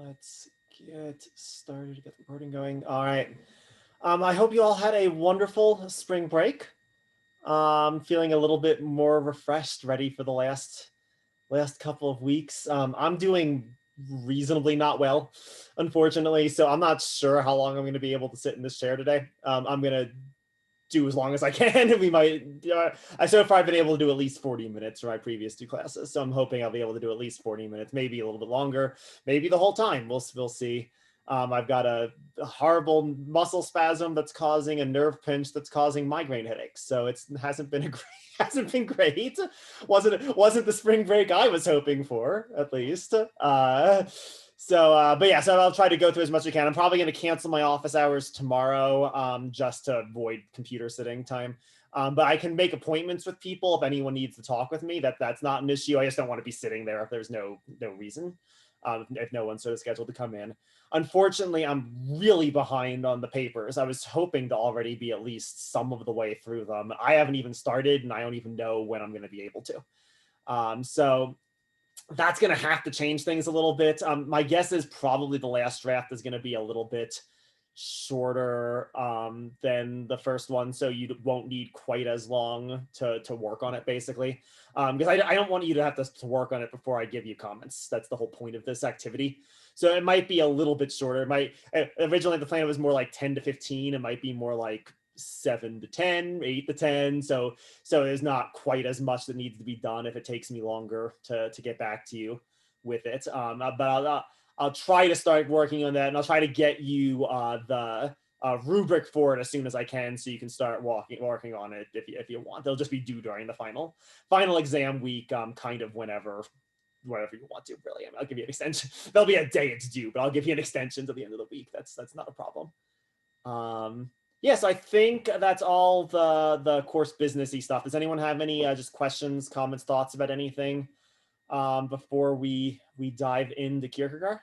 Let's get started, get the recording going. All right. I hope you all had a wonderful spring break. Feeling a little bit more refreshed, ready for the last couple of weeks. I'm doing reasonably not well, unfortunately, so I'm not sure how long I'm going to be able to sit in this chair today. I'm going to do as long as I can. We might. I so far I've been able to do at least 40 minutes for my previous two classes, so I'm hoping I'll be able to do at least 40 minutes, maybe a little bit longer, maybe the whole time. We'll see. I've got a horrible muscle spasm that's causing a nerve pinch that's causing migraine headaches. So it hasn't been a great, hasn't been great. Wasn't the spring break I was hoping for, at least. But yeah, so I'll try to go through as much as I can. I'm probably going to cancel my office hours tomorrow, just to avoid computer sitting time. But I can make appointments with people if anyone needs to talk with me. That's not an issue. I just don't want to be sitting there if there's no reason. If no one's sort of scheduled to come in. Unfortunately, I'm really behind on the papers. I was hoping to already be at least some of the way through them. I haven't even started, and I don't even know when I'm going to be able to. So that's going to have to change things a little bit. My guess is probably the last draft is going to be a little bit shorter than the first one, so you won't need quite as long to work on it, basically. Because I don't want you to have to work on it before I give you comments. That's the whole point of this activity. So it might be a little bit shorter. It might originally the plan was more like 10 to 15. It might be more like 7 to 10, 8 to 10. So there's not quite as much that needs to be done if it takes me longer to get back to you with it. But I'll try to start working on that, and I'll try to get you the rubric for it as soon as I can, so you can start working on it if you want. They'll just be due during the final exam week, kind of whenever you want to. Really, I'll give you an extension. There'll be a day it's due, but I'll give you an extension to the end of the week. That's not a problem. Yeah, so I think that's all the course businessy stuff. Does anyone have any just questions, comments, thoughts about anything before we dive into Kierkegaard?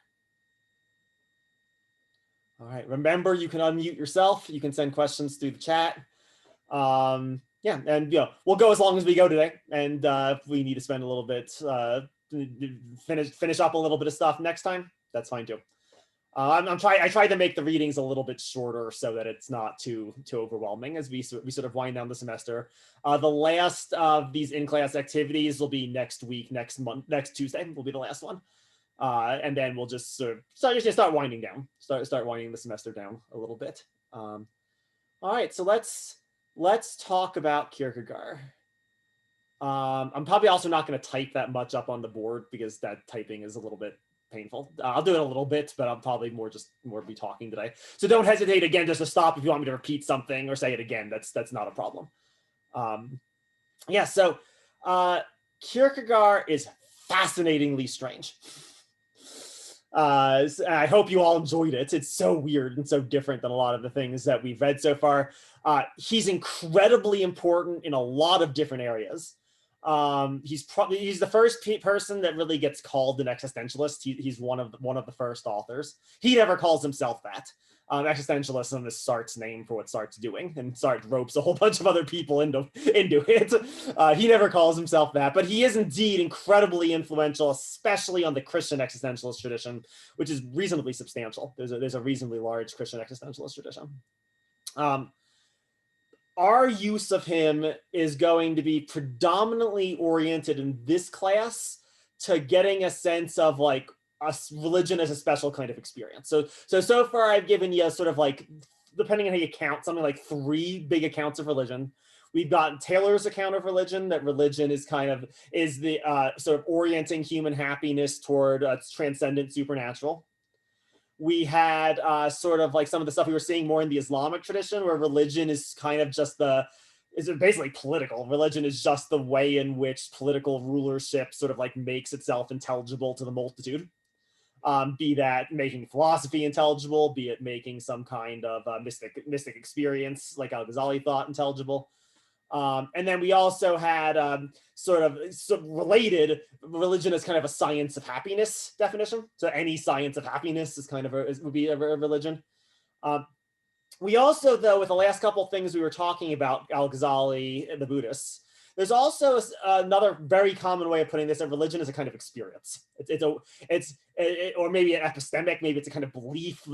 All right, remember you can unmute yourself. You can send questions through the chat. Yeah, and we'll go as long as we go today. And if we need to spend a little bit, finish up a little bit of stuff next time, that's fine too. I tried to make the readings a little bit shorter so that it's not too overwhelming as we sort of wind down the semester. The last of these in-class activities will be next week, next Tuesday will be the last one. And then we'll just sort of start winding down, start winding the semester down a little bit. All right, so let's talk about Kierkegaard. I'm probably also not going to type that much up on the board because that typing is a little bit painful. I'll do it a little bit, but I'm probably more be talking today. So don't hesitate again just to stop if you want me to repeat something or say it again. That's not a problem. Yeah, so Kierkegaard is fascinatingly strange. I hope you all enjoyed it. It's so weird and so different than a lot of the things that we've read so far. He's incredibly important in a lot of different areas. He's the first person that really gets called an existentialist. He's one of the first authors. He never calls himself that. Existentialism is Sartre's name for what Sartre's doing, and Sartre ropes a whole bunch of other people into it. He never calls himself that, but he is indeed incredibly influential, especially on the Christian existentialist tradition, which is reasonably substantial. There's a reasonably large Christian existentialist tradition. Our use of him is going to be predominantly oriented in this class to getting a sense of like religion as a special kind of experience. So far I've given you sort of like, depending on how you count, something like 3 big accounts of religion. We've got Taylor's account of religion, that religion is the sort of orienting human happiness toward transcendent supernatural. We had sort of like some of the stuff we were seeing more in the Islamic tradition, where religion is kind of just is basically political. Religion is just the way in which political rulership sort of like makes itself intelligible to the multitude. Be that making philosophy intelligible, be it making some kind of mystic experience, like Al-Ghazali thought, intelligible. And then we also had sort of related religion as kind of a science of happiness definition. So any science of happiness is kind of would be a religion. We also, though, with the last couple of things we were talking about, Al-Ghazali and the Buddhists, There's also another very common way of putting this: that religion is a kind of experience. Or maybe an epistemic, maybe it's a kind of belief,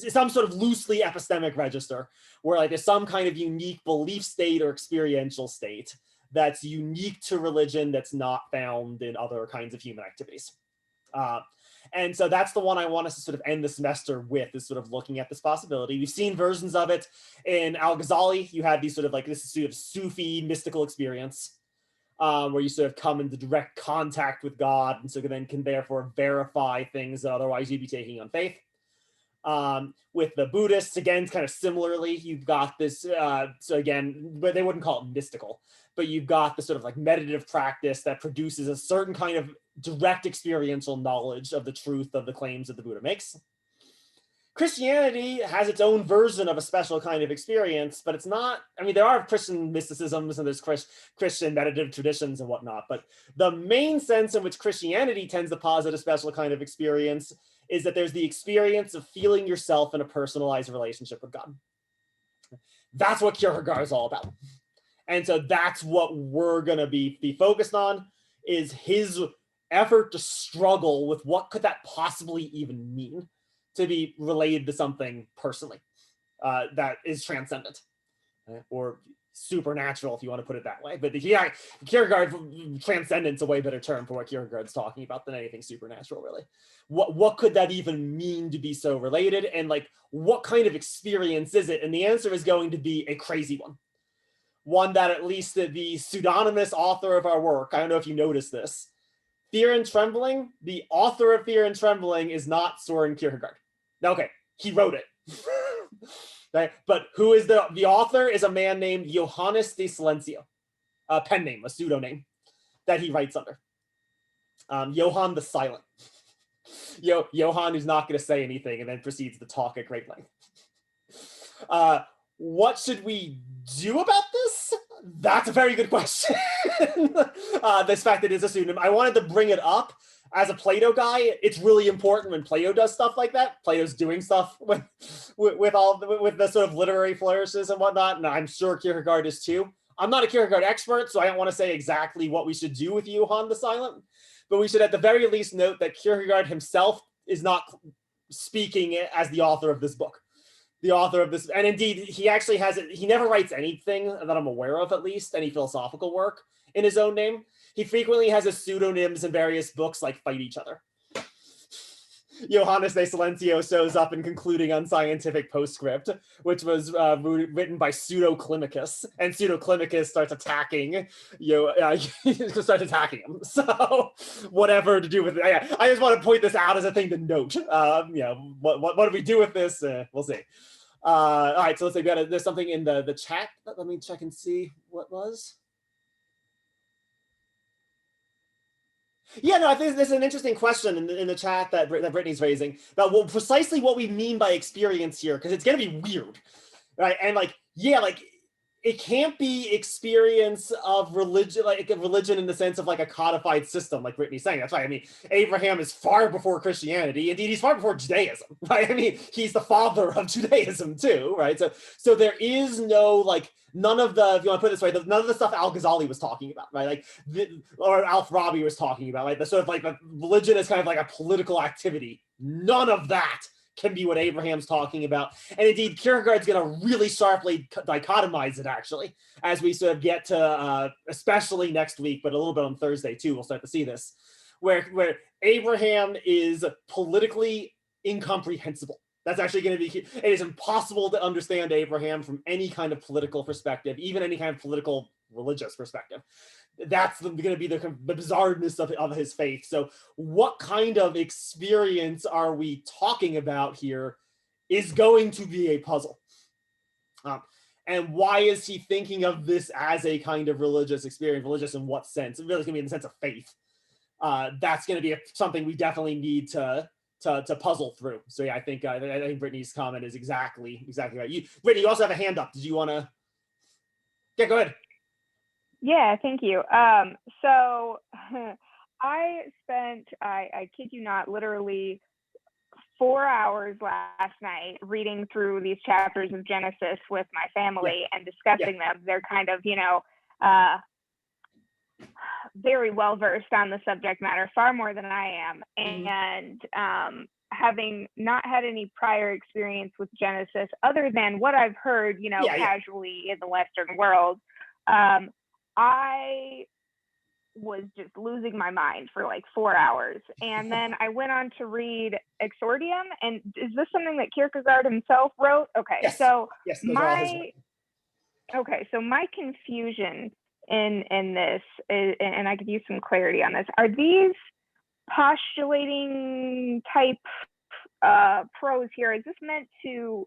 some sort of loosely epistemic register, where like there's some kind of unique belief state or experiential state that's unique to religion that's not found in other kinds of human activities. And so that's the one I want us to sort of end the semester with, is sort of looking at this possibility. We've seen versions of it in Al-Ghazali. You have these sort of like this sort of Sufi mystical experience, where you sort of come into direct contact with God, and so then can therefore verify things that otherwise you'd be taking on faith. With the Buddhists, again, kind of similarly, you've got this, so again, but they wouldn't call it mystical, but you've got the sort of like meditative practice that produces a certain kind of direct experiential knowledge of the truth of the claims that the Buddha makes. Christianity has its own version of a special kind of experience, but it's not, I mean, there are Christian mysticisms and there's Christian meditative traditions and whatnot, but the main sense in which Christianity tends to posit a special kind of experience is that there's the experience of feeling yourself in a personalized relationship with God. That's what Kierkegaard is all about. And so that's what we're going to be focused on, is his effort to struggle with what could that possibly even mean to be related to something personally that is transcendent or supernatural, if you want to put it that way. But yeah, Kierkegaard, transcendence, a way better term for what Kierkegaard's talking about than anything supernatural, really. What could that even mean to be so related? And like, what kind of experience is it? And the answer is going to be a crazy one that at least the pseudonymous author of our work, I don't know if you noticed this, Fear and Trembling, the author of Fear and Trembling is not Soren Kierkegaard. Now, okay, he wrote it. Right? But who is the author is a man named Johannes de Silencio, a pen name, a pseudonym that he writes under. Johann the Silent. Johann who's not going to say anything and then proceeds to talk at great length. What should we do about this? That's a very good question. This fact that it is a pseudonym. I wanted to bring it up as a Plato guy. It's really important when Plato does stuff like that. Plato's doing stuff with the sort of literary flourishes and whatnot, and I'm sure Kierkegaard is too. I'm not a Kierkegaard expert, so I don't want to say exactly what we should do with Johann the Silent, but we should at the very least note that Kierkegaard himself is not speaking as the author of this book. The author of this, and indeed, he actually has it. He never writes anything that I'm aware of, at least, any philosophical work in his own name. He frequently has his pseudonyms in various books, like Fight Each Other. Johannes de Silencio shows up in Concluding Unscientific Postscript, which was written by Pseudo-Climacus, and Pseudo-Climacus starts attacking starts attacking him. So whatever to do with it. I just want to point this out as a thing to note. What do we do with this? We'll see. All right, so let's say there's something in the chat. Let me check and see what was. Yeah, no, I think this is an interesting question in the chat that Brittany's raising about precisely what we mean by experience here, because it's going to be weird, right? And like, yeah, like it can't be experience of religion, like a religion in the sense of like a codified system, like Brittany's saying. That's right. I mean, Abraham is far before Christianity. Indeed, he's far before Judaism, right? I mean, he's the father of Judaism too, right? So there is no like none of the, if you want to put it this way, none of the stuff Al-Ghazali was talking about, right? Like, or Al-Farabi was talking about, like the sort of like the religion is kind of like a political activity. None of that can be what Abraham's talking about. And indeed, Kierkegaard's going to really sharply dichotomize it, actually, as we sort of get to, especially next week, but a little bit on Thursday too, we'll start to see this, where Abraham is politically incomprehensible. That's actually going to be, it is impossible to understand Abraham from any kind of political perspective, even any kind of political religious perspective. That's going to be the bizarreness of his faith. So what kind of experience are we talking about here is going to be a puzzle. And why is he thinking of this as a kind of religious experience? Religious in what sense? It really is going to be in the sense of faith. That's going to be something we definitely need to puzzle through. So yeah, I think Brittany's comment is exactly right. Brittany, you also have a hand up. Did you want to? Yeah, go ahead. Yeah, thank you. So I spent, I kid you not, literally 4 hours last night reading through these chapters of Genesis with my family and discussing them. They're kind of, very well versed on the subject matter, far more than I am, Mhm. and having not had any prior experience with Genesis other than what I've heard, Yeah, yeah. casually in the Western world, um, I was just losing my mind for like 4 hours. And then I went on to read Exordium. And is this something that Kierkegaard himself wrote? Yes, yes, those are all his work. My confusion in this is, and I could use some clarity on this. Are these postulating type prose here? Is this meant to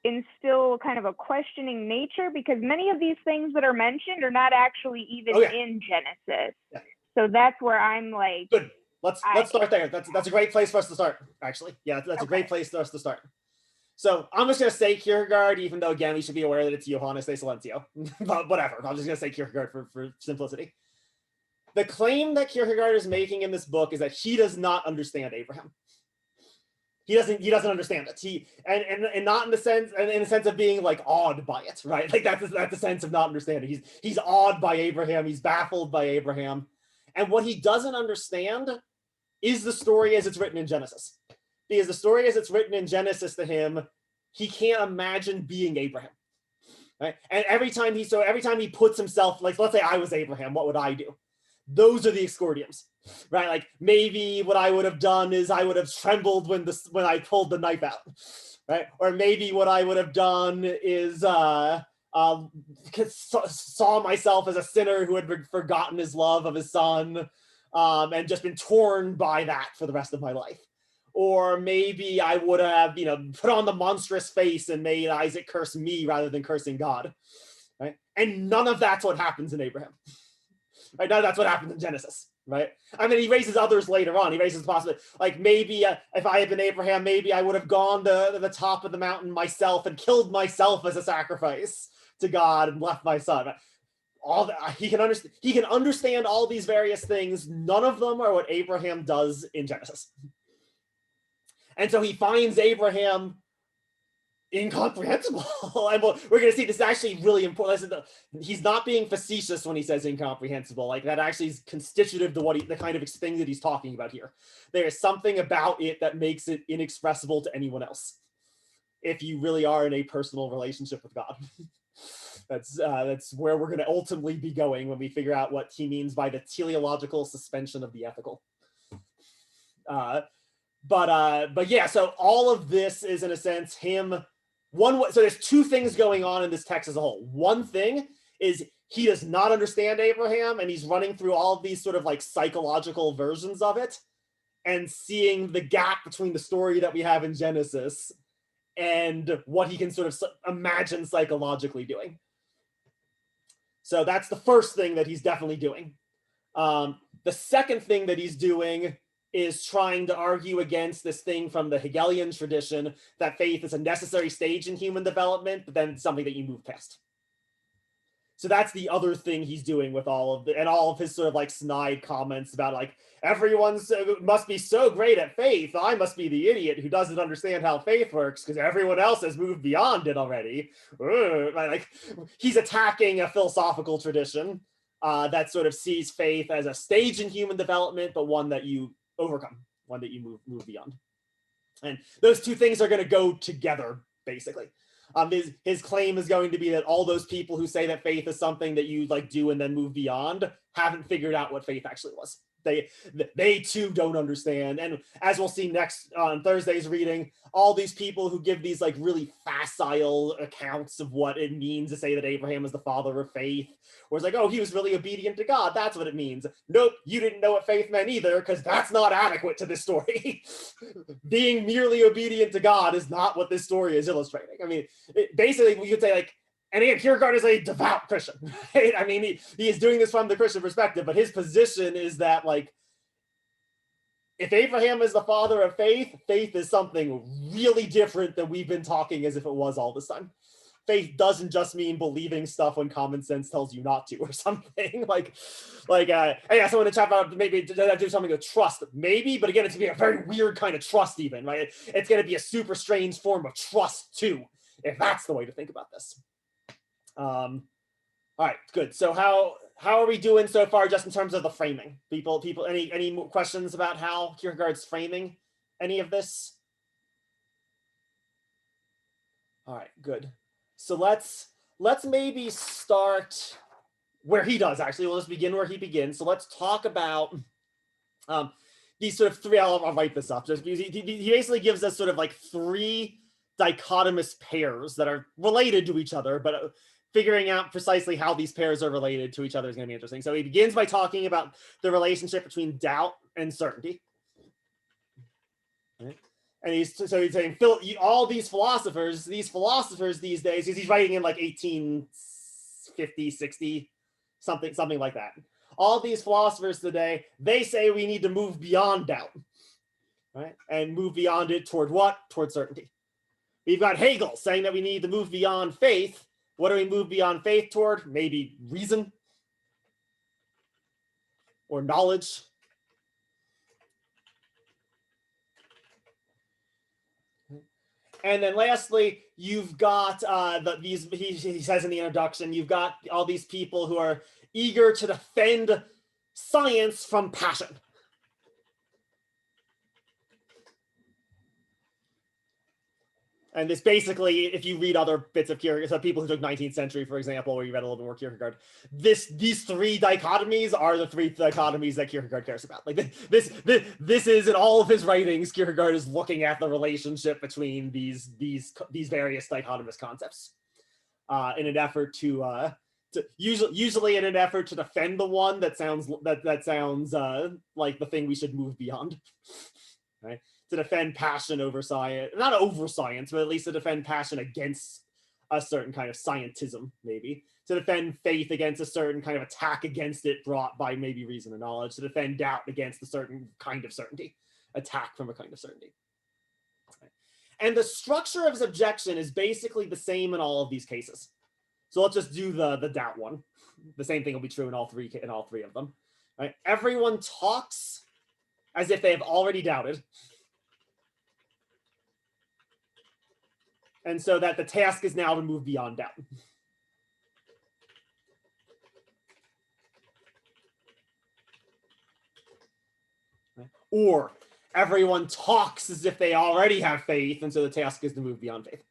instill kind of a questioning nature? Because many of these things that are mentioned are not actually even Oh yeah, in Genesis. yeah. So that's where I'm like, Good. Let's I start there. That's a great place for us to start. Actually, yeah, that's a great okay. place for us to start. So I'm just gonna say Kierkegaard, even though again we should be aware that it's Johannes de Silencio. But whatever. I'm just gonna say Kierkegaard for simplicity. The claim that Kierkegaard is making in this book is that he does not understand Abraham. He doesn't understand it. And not in the sense, and in the sense of being like awed by it, right? Like that's the sense of not understanding. He's awed by Abraham. He's baffled by Abraham, and what he doesn't understand is the story as it's written in Genesis. Because the story as it's written in Genesis to him, he can't imagine being Abraham. Right? And every time he puts himself, like let's say I was Abraham, what would I do? Those are the excordiums, right? Like maybe what I would have done is I would have trembled when I pulled the knife out, right? Or maybe what I would have done is saw myself as a sinner who had forgotten his love of his son, and just been torn by that for the rest of my life. Or maybe I would have, put on the monstrous face and made Isaac curse me rather than cursing God, right? And none of that's what happens in Abraham. Right? None of that's what happens in Genesis, right? I mean, he raises others later on. He raises the possibility, like maybe if I had been Abraham, maybe I would have gone to the top of the mountain myself and killed myself as a sacrifice to God and left my son. All that he can understand all these various things. None of them are what Abraham does in Genesis. And so he finds Abraham incomprehensible. And we're going to see this is actually really important. He's not being facetious when he says incomprehensible. Like that actually is constitutive to the kind of thing that he's talking about here. There is something about it that makes it inexpressible to anyone else. If you really are in a personal relationship with God. That's where we're going to ultimately be going when we figure out what he means by the teleological suspension of the ethical. But yeah, so all of this is in a sense him. So there's two things going on in this text as a whole. One thing is he does not understand Abraham, and he's running through all of these sort of like psychological versions of it and seeing the gap between the story that we have in Genesis and what he can sort of imagine psychologically doing. So that's the first thing that he's definitely doing. The second thing that he's doing is trying to argue against this thing from the Hegelian tradition that faith is a necessary stage in human development, but then something that you move past. So that's the other thing he's doing with all of his sort of like snide comments about like everyone must be so great at faith. I must be the idiot who doesn't understand how faith works because everyone else has moved beyond it already. Like he's attacking a philosophical tradition that sort of sees faith as a stage in human development, but one that you overcome, one that you move beyond. And those two things are going to go together, basically. His claim is going to be that all those people who say that faith is something that you like do and then move beyond haven't figured out what faith actually was. They too don't understand. And as we'll see next on Thursday's reading, all these people who give these like really facile accounts of what it means to say that Abraham is the father of faith, where it's like, oh, he was really obedient to God. That's what it means. Nope, you didn't know what faith meant either, because that's not adequate to this story. Being merely obedient to God is not what this story is illustrating. I mean, basically, we could say like, and again, Kierkegaard is a devout Christian. Right? I mean, he is doing this from the Christian perspective, but his position is that like, if Abraham is the father of faith, faith is something really different than we've been talking as if it was all this time. Faith doesn't just mean believing stuff when common sense tells you not to or something. Yeah, someone in the chat about maybe do something with trust, maybe, but again, it's gonna be a very weird kind of trust even, right? It's gonna be a super strange form of trust too, if that's the way to think about this. All right, good. So how are we doing so far just in terms of the framing? People, any more questions about how Kierkegaard's framing any of this? All right, good. So let's maybe start where he does, actually. We'll just begin where he begins. So let's talk about these sort of three, I'll write this up, just because he basically gives us sort of like three dichotomous pairs that are related to each other, but figuring out precisely how these pairs are related to each other is going to be interesting. So he begins by talking about the relationship between doubt and certainty. Right? And he's saying, all these philosophers these days, he's writing in like 1850, 60, something like that. All these philosophers today, they say we need to move beyond doubt, right? And move beyond it toward what? Toward certainty. We've got Hegel saying that we need to move beyond faith. What do we move beyond faith toward? Maybe reason or knowledge. And then lastly, you've got he says in the introduction, you've got all these people who are eager to defend science from passion. And this basically, if you read other bits of Kierkegaard, so people who took 19th century, for example, where you read a little bit more Kierkegaard, these three dichotomies are the three dichotomies that Kierkegaard cares about. Like this is in all of his writings, Kierkegaard is looking at the relationship between these various dichotomous concepts in an effort to usually in an effort to defend the one that sounds like the thing we should move beyond, right? To defend passion over science, not over science, but at least to defend passion against a certain kind of scientism, maybe. To defend faith against a certain kind of attack against it brought by maybe reason and knowledge. To defend doubt against a certain kind of certainty, attack from a kind of certainty. And the structure of his objection is basically the same in all of these cases. So let's just do the doubt one. The same thing will be true in all three of them. Right? Everyone talks as if they have already doubted. And so that the task is now to move beyond doubt. Or everyone talks as if they already have faith, and so the task is to move beyond faith.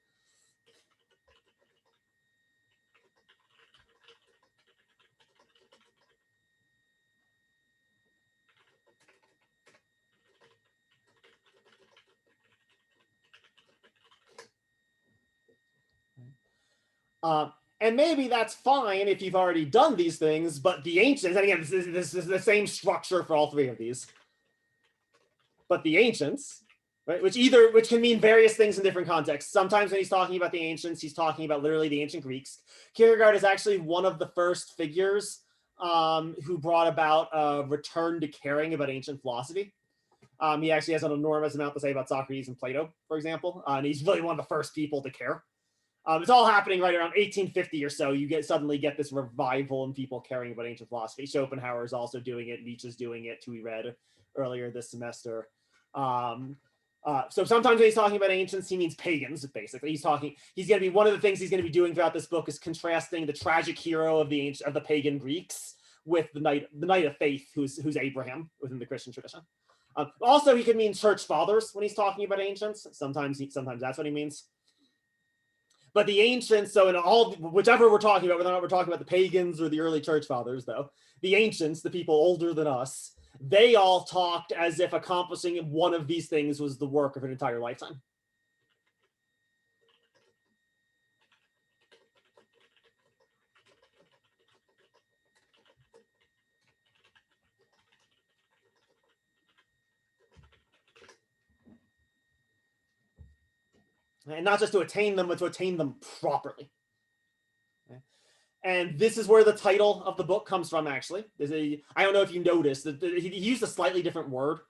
And maybe that's fine if you've already done these things, but the ancients, and again, this is the same structure for all three of these. But the ancients, right, which can mean various things in different contexts. Sometimes when he's talking about the ancients, he's talking about literally the ancient Greeks. Kierkegaard is actually one of the first figures who brought about a return to caring about ancient philosophy. He actually has an enormous amount to say about Socrates and Plato, for example, and he's really one of the first people to care. It's all happening right around 1850 or so. You suddenly get this revival in people caring about ancient philosophy. Schopenhauer is also doing it. Nietzsche's doing it, who we read earlier this semester. So sometimes when he's talking about ancients, he means pagans, basically. He's going to be, one of the things he's going to be doing throughout this book is contrasting the tragic hero of the pagan Greeks with the knight of faith, who's Abraham within the Christian tradition. Also, he could mean church fathers when he's talking about ancients. Sometimes that's what he means. But the ancients, so in whichever we're talking about, whether or not we're talking about the pagans or the early church fathers, though, the ancients, the people older than us, they all talked as if accomplishing one of these things was the work of an entire lifetime. And not just to attain them, but to attain them properly. Okay. And this is where the title of the book comes from, actually. I don't know if you noticed, that he used a slightly different word.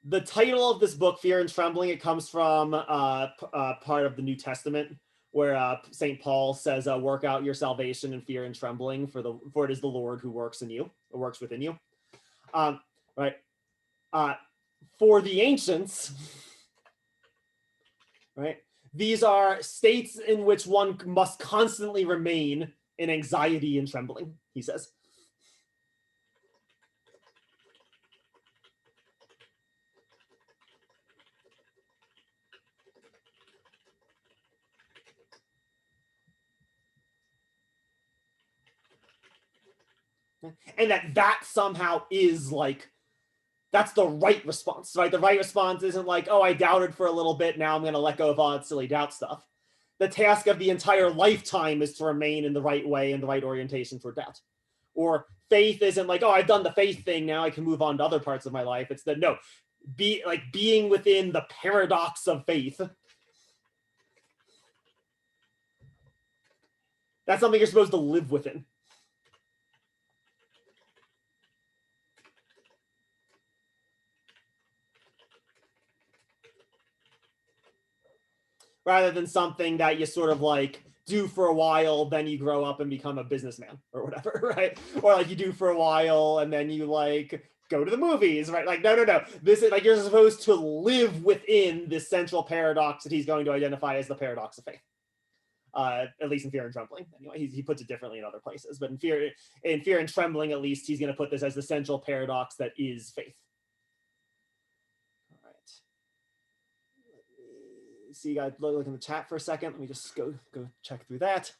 The title of this book, Fear and Trembling, it comes from part of the New Testament, where St. Paul says, work out your salvation in fear and trembling, for it is the Lord who works in you, or works within you. Right. For the ancients, right, these are states in which one must constantly remain in anxiety and trembling, he says. And that somehow is like, that's the right response, right? The right response isn't like, oh, I doubted for a little bit, now I'm going to let go of all that silly doubt stuff. The task of the entire lifetime is to remain in the right way and the right orientation for doubt. Or faith isn't like, oh, I've done the faith thing, now I can move on to other parts of my life. It's that, no, being within the paradox of faith. That's something you're supposed to live within. Rather than something that you sort of like do for a while, then you grow up and become a businessman or whatever, right? Or like you do for a while and then you like go to the movies, right? Like, no. This is like, you're supposed to live within this central paradox that he's going to identify as the paradox of faith. At least in Fear and Trembling. Anyway, he puts it differently in other places, but in Fear and Trembling, at least, he's going to put this as the central paradox that is faith. All right. Let me see, you guys look in the chat for a second. Let me just go check through that.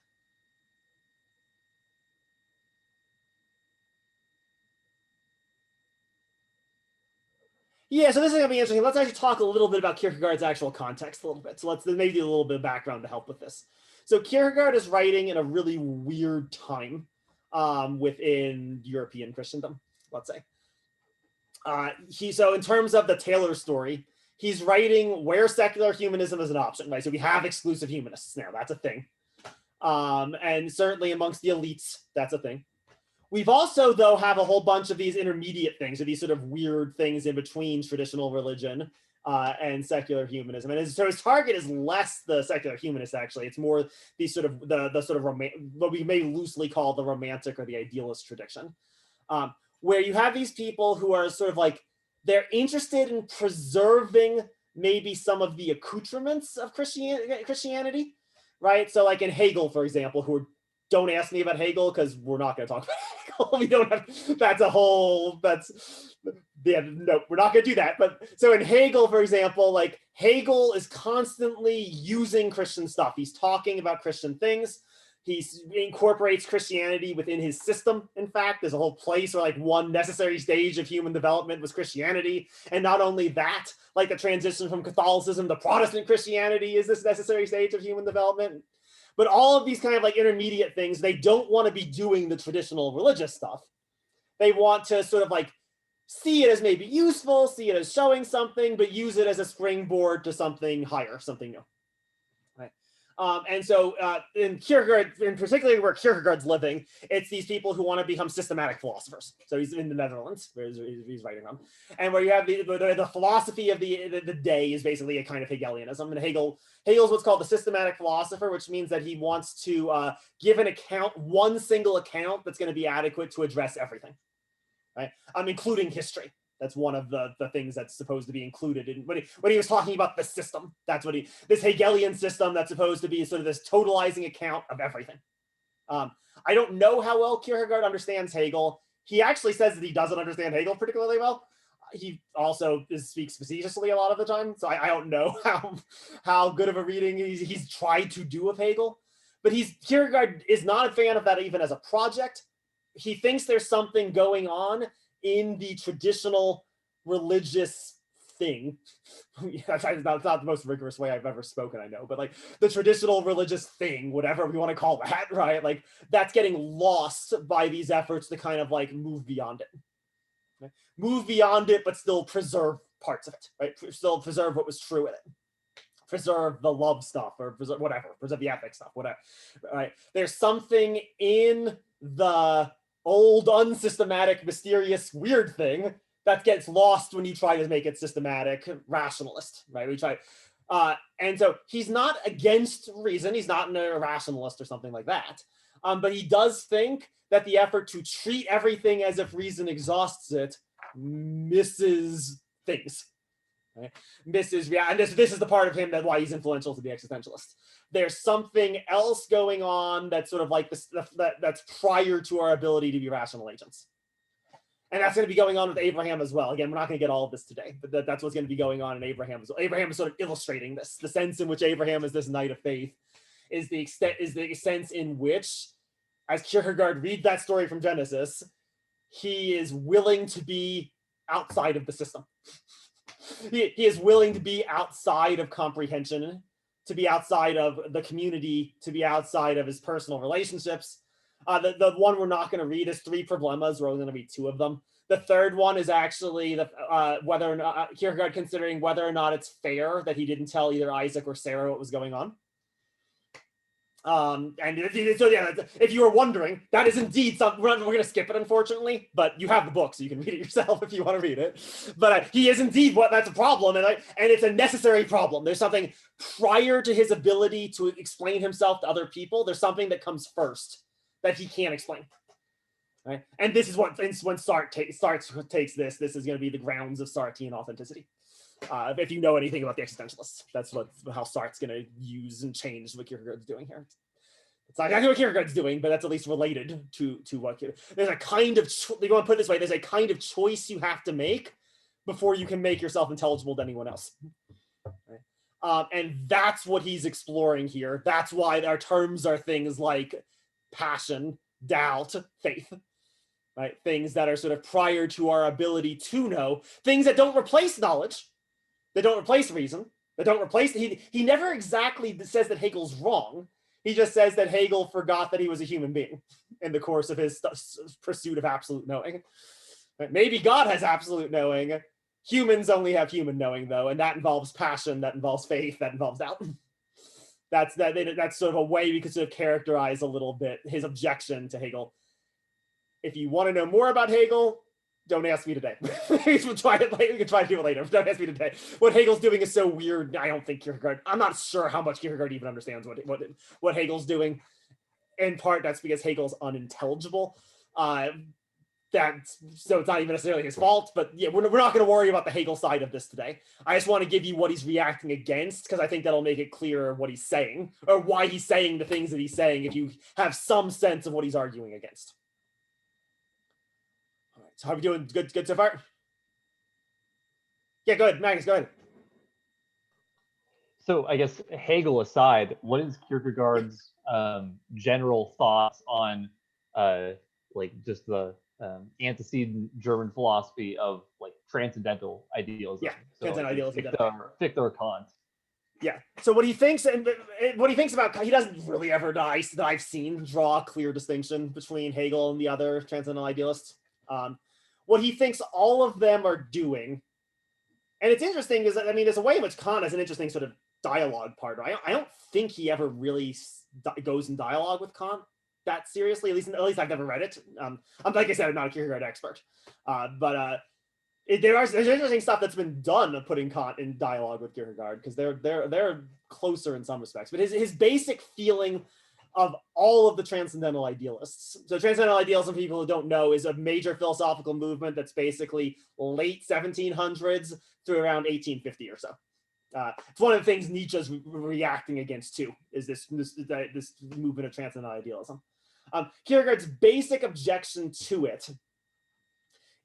Yeah, so this is going to be interesting. Let's actually talk a little bit about Kierkegaard's actual context a little bit. So let's maybe do a little bit of background to help with this. So Kierkegaard is writing in a really weird time within European Christendom, let's say. So in terms of the Taylor story, he's writing where secular humanism is an option, right? So we have exclusive humanists now, that's a thing. And certainly amongst the elites, that's a thing. We've also, though, have a whole bunch of these intermediate things, or these sort of weird things in between traditional religion and secular humanism. And so his target is less the secular humanists, actually. It's more these sort of the sort of what we may loosely call the romantic or the idealist tradition, where you have these people who are sort of like, they're interested in preserving maybe some of the accoutrements of Christianity, right? So like in Hegel, for example, who don't ask me about Hegel because we're not going to talk about Hegel. We don't have, no, we're not going to do that. But so in Hegel, for example, like Hegel is constantly using Christian stuff. He's talking about Christian things. He incorporates Christianity within his system. In fact, there's a whole place where like one necessary stage of human development was Christianity. And not only that, like the transition from Catholicism to Protestant Christianity is this necessary stage of human development. But all of these kind of like intermediate things, they don't want to be doing the traditional religious stuff. They want to sort of like see it as maybe useful, see it as showing something, but use it as a springboard to something higher, something new. Right? And so in Kierkegaard, in particular where Kierkegaard's living, it's these people who want to become systematic philosophers. So he's in the Netherlands, where he's writing from. And where you have the philosophy of the day is basically a kind of Hegelianism. And Hegel's what's called the systematic philosopher, which means that he wants to give an account, one single account that's going to be adequate to address everything, right? Including history. That's one of the things that's supposed to be included in when he was talking about the system. That's what this Hegelian system that's supposed to be sort of this totalizing account of everything. I don't know how well Kierkegaard understands Hegel. He actually says that he doesn't understand Hegel particularly well. He also speaks facetiously a lot of the time, so I don't know how good of a reading he's tried to do of Hegel. But Kierkegaard is not a fan of that even as a project. He thinks there's something going on in the traditional religious thing. That's not the most rigorous way I've ever spoken, I know, but like the traditional religious thing, whatever we want to call that, right? Like that's getting lost by these efforts to kind of like move beyond it. Okay? Move beyond it, but still preserve parts of it, right? Still preserve what was true in it. Preserve the love stuff or preserve whatever, preserve the ethic stuff, whatever, right? There's something in the old, unsystematic, mysterious, weird thing that gets lost when you try to make it systematic, rationalist, right? We try, and so he's not against reason. He's not an irrationalist or something like that. But he does think that the effort to treat everything as if reason exhausts it misses things. Right? This is the part of him that why he's influential to the existentialists. There's something else going on that's sort of like this that's prior to our ability to be rational agents. And that's going to be going on with Abraham as well. Again, we're not going to get all of this today, but that's what's going to be going on in Abraham as well. Abraham is sort of illustrating this. The sense in which Abraham is this knight of faith is the sense in which, as Kierkegaard reads that story from Genesis, he is willing to be outside of the system. He is willing to be outside of comprehension, to be outside of the community, to be outside of his personal relationships. The one we're not going to read is Three Problemas. We're only going to read two of them. The third one is actually whether or not Kierkegaard considering whether or not it's fair that he didn't tell either Isaac or Sarah what was going on. So yeah, if you were wondering, that is indeed something. We're going to skip it, unfortunately, but you have the book, so you can read it yourself if you want to read it. But he is indeed that's a problem, and it's a necessary problem. There's something prior to his ability to explain himself to other people. There's something that comes first that he can't explain. Right? And this is when Sartre takes this. This is going to be the grounds of Sartrean authenticity. If you know anything about the existentialists, that's how Sartre's going to use and change what Kierkegaard's doing here. It's not exactly what Kierkegaard's doing, but that's at least related to what there's a kind of you want to put it this way. There's a kind of choice you have to make before you can make yourself intelligible to anyone else. Right? And that's what he's exploring here. That's why our terms are things like passion, doubt, faith. Right? Things that are sort of prior to our ability to know, things that don't replace knowledge, they don't replace reason, they don't replace, he never exactly says that Hegel's wrong. He just says that Hegel forgot that he was a human being in the course of his pursuit of absolute knowing. Right? Maybe God has absolute knowing. Humans only have human knowing, though, and that involves passion, that involves faith, that involves doubt. That's sort of a way we could sort of characterize a little bit his objection to Hegel. If you want to know more about Hegel, don't ask me today. We can try to do it later. Don't ask me today. What Hegel's doing is so weird. I don't think Kierkegaard. I'm not sure how much Kierkegaard even understands what Hegel's doing. In part, that's because Hegel's unintelligible. So it's not even necessarily his fault. But yeah, we're not going to worry about the Hegel side of this today. I just want to give you what he's reacting against, because I think that'll make it clearer what he's saying, or why he's saying the things that he's saying, if you have some sense of what he's arguing against. So how are we doing? Good so far? Yeah, go ahead, Magnus, go ahead. So I guess Hegel aside, what is Kierkegaard's general thoughts on like just the antecedent German philosophy of like transcendental idealism? Yeah, so transcendental idealism. Fichte or Kant. Yeah. So what he thinks about, he doesn't really ever that I've seen draw a clear distinction between Hegel and the other transcendental idealists. What he thinks all of them are doing, and it's interesting, is that, there's a way in which Kant has an interesting sort of dialogue part. I don't think he ever really goes in dialogue with Kant that seriously. At least I've never read it. Like I said, I'm not a Kierkegaard expert, but there's interesting stuff that's been done of putting Kant in dialogue with Kierkegaard, because they're closer in some respects. But his basic feeling of all of the transcendental idealists. So transcendental idealism, for people who don't know, is a major philosophical movement that's basically late 1700s through around 1850 or so. It's one of the things Nietzsche's reacting against too, is this movement of transcendental idealism. Kierkegaard's basic objection to it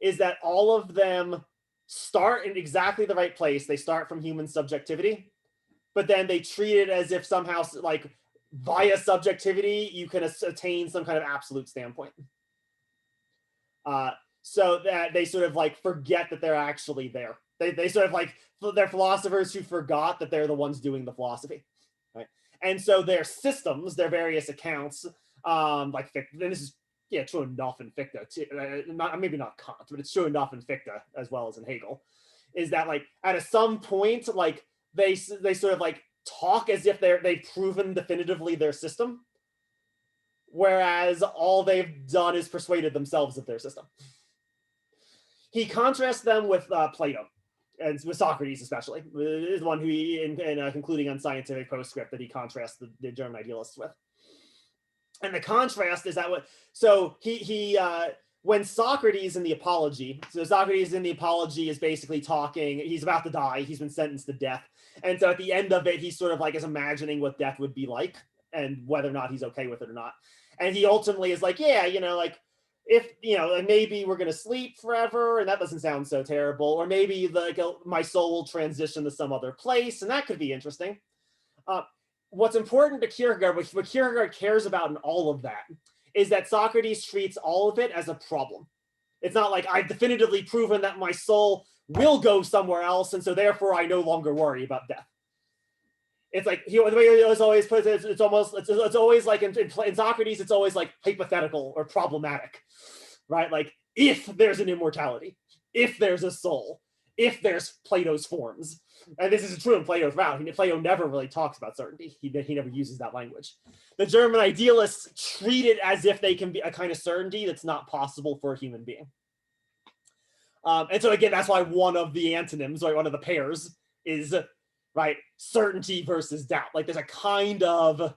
is that all of them start in exactly the right place. They start from human subjectivity, but then they treat it as if somehow, like, via subjectivity, you can attain some kind of absolute standpoint. So that they sort of like forget that they're actually there. They sort of like, they're philosophers who forgot that they're the ones doing the philosophy, right? And so their systems, their various accounts, like, and this is true enough in Fichte too. Maybe not Kant, but it's true enough in Fichte as well as in Hegel, is that like at some point, like they sort of like talk as if they've proven definitively their system, whereas all they've done is persuaded themselves of their system. He contrasts them with Plato, and with Socrates especially, is the one who he, in concluding on Scientific Postscript, that he contrasts the German idealists with. And the contrast is that so he when Socrates in the Apology, so Socrates in the Apology is basically talking, he's about to die, he's been sentenced to death. And so at the end of it, he's sort of like is imagining what death would be like and whether or not he's okay with it or not. And he ultimately is like, yeah, like if, like maybe we're going to sleep forever and that doesn't sound so terrible. Or maybe like my soul will transition to some other place and that could be interesting. What's important to Kierkegaard, what Kierkegaard cares about in all of that is that Socrates treats all of it as a problem. It's not like I've definitively proven that my soul will go somewhere else, and so therefore I no longer worry about death. It's like the way he always puts it, it's always like in Socrates, it's always like hypothetical or problematic, right? Like if there's an immortality, if there's a soul, if there's Plato's forms. And this is true in Plato's route. Plato never really talks about certainty. He never uses that language. The German idealists treat it as if they can be a kind of certainty that's not possible for a human being. And so again, that's why one of the antonyms, right, one of the pairs is, right, certainty versus doubt. Like there's a kind of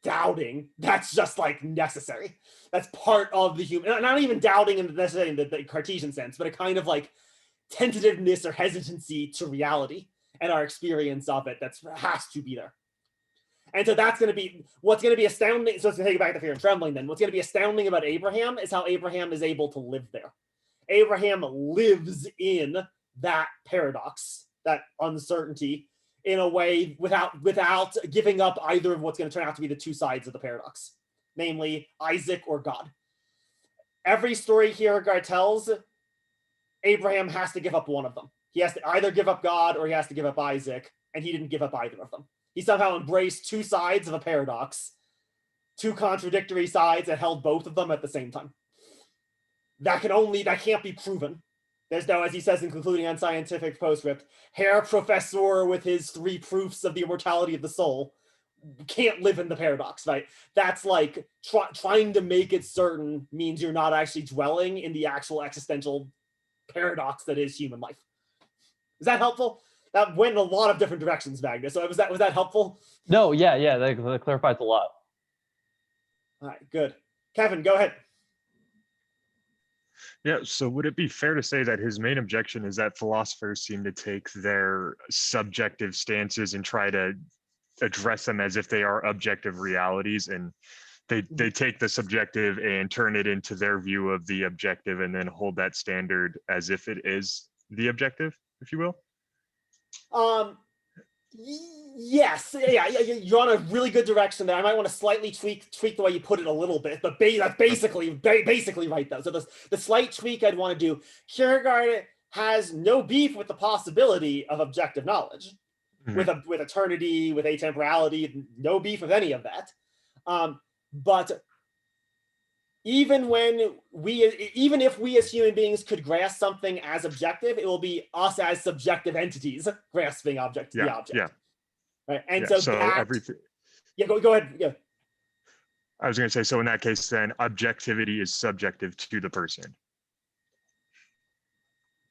doubting that's just like necessary. That's part of the human, not even doubting in necessarily in the Cartesian sense, but a kind of like tentativeness or hesitancy to reality and our experience of it that has to be there. And so that's going to be what's going to be astounding. So let's take it back to Fear and Trembling then. What's going to be astounding about Abraham is how Abraham is able to live there. Abraham lives in that paradox, that uncertainty, in a way without giving up either of what's going to turn out to be the two sides of the paradox, namely Isaac or God. Every story Kierkegaard tells, Abraham has to give up one of them. He has to either give up God or he has to give up Isaac, and he didn't give up either of them. He somehow embraced two sides of a paradox, two contradictory sides, and held both of them at the same time. That can't be proven. There's no, as he says in concluding Unscientific Postscript, Herr Professor with his 3 proofs of the immortality of the soul can't live in the paradox, right? That's like trying to make it certain means you're not actually dwelling in the actual existential paradox that is human life. Is that helpful? That went in a lot of different directions, Magnus. So was that helpful? No, yeah, that clarifies a lot. All right, good. Kevin, go ahead. Yeah, so would it be fair to say that his main objection is that philosophers seem to take their subjective stances and try to address them as if they are objective realities, and they take the subjective and turn it into their view of the objective and then hold that standard as if it is the objective, if you will? Yes, yeah, you're on a really good direction there. I might want to slightly tweak the way you put it a little bit, but that's basically right though. So the slight tweak I'd want to do, Kierkegaard has no beef with the possibility of objective knowledge, with eternity, with atemporality, no beef with any of that. But even if we as human beings could grasp something as objective, it will be us as subjective entities grasping the object. Yeah. Right. And yeah, so everything. Yeah, go ahead. Yeah. I was going to say, so in that case, then objectivity is subjective to the person.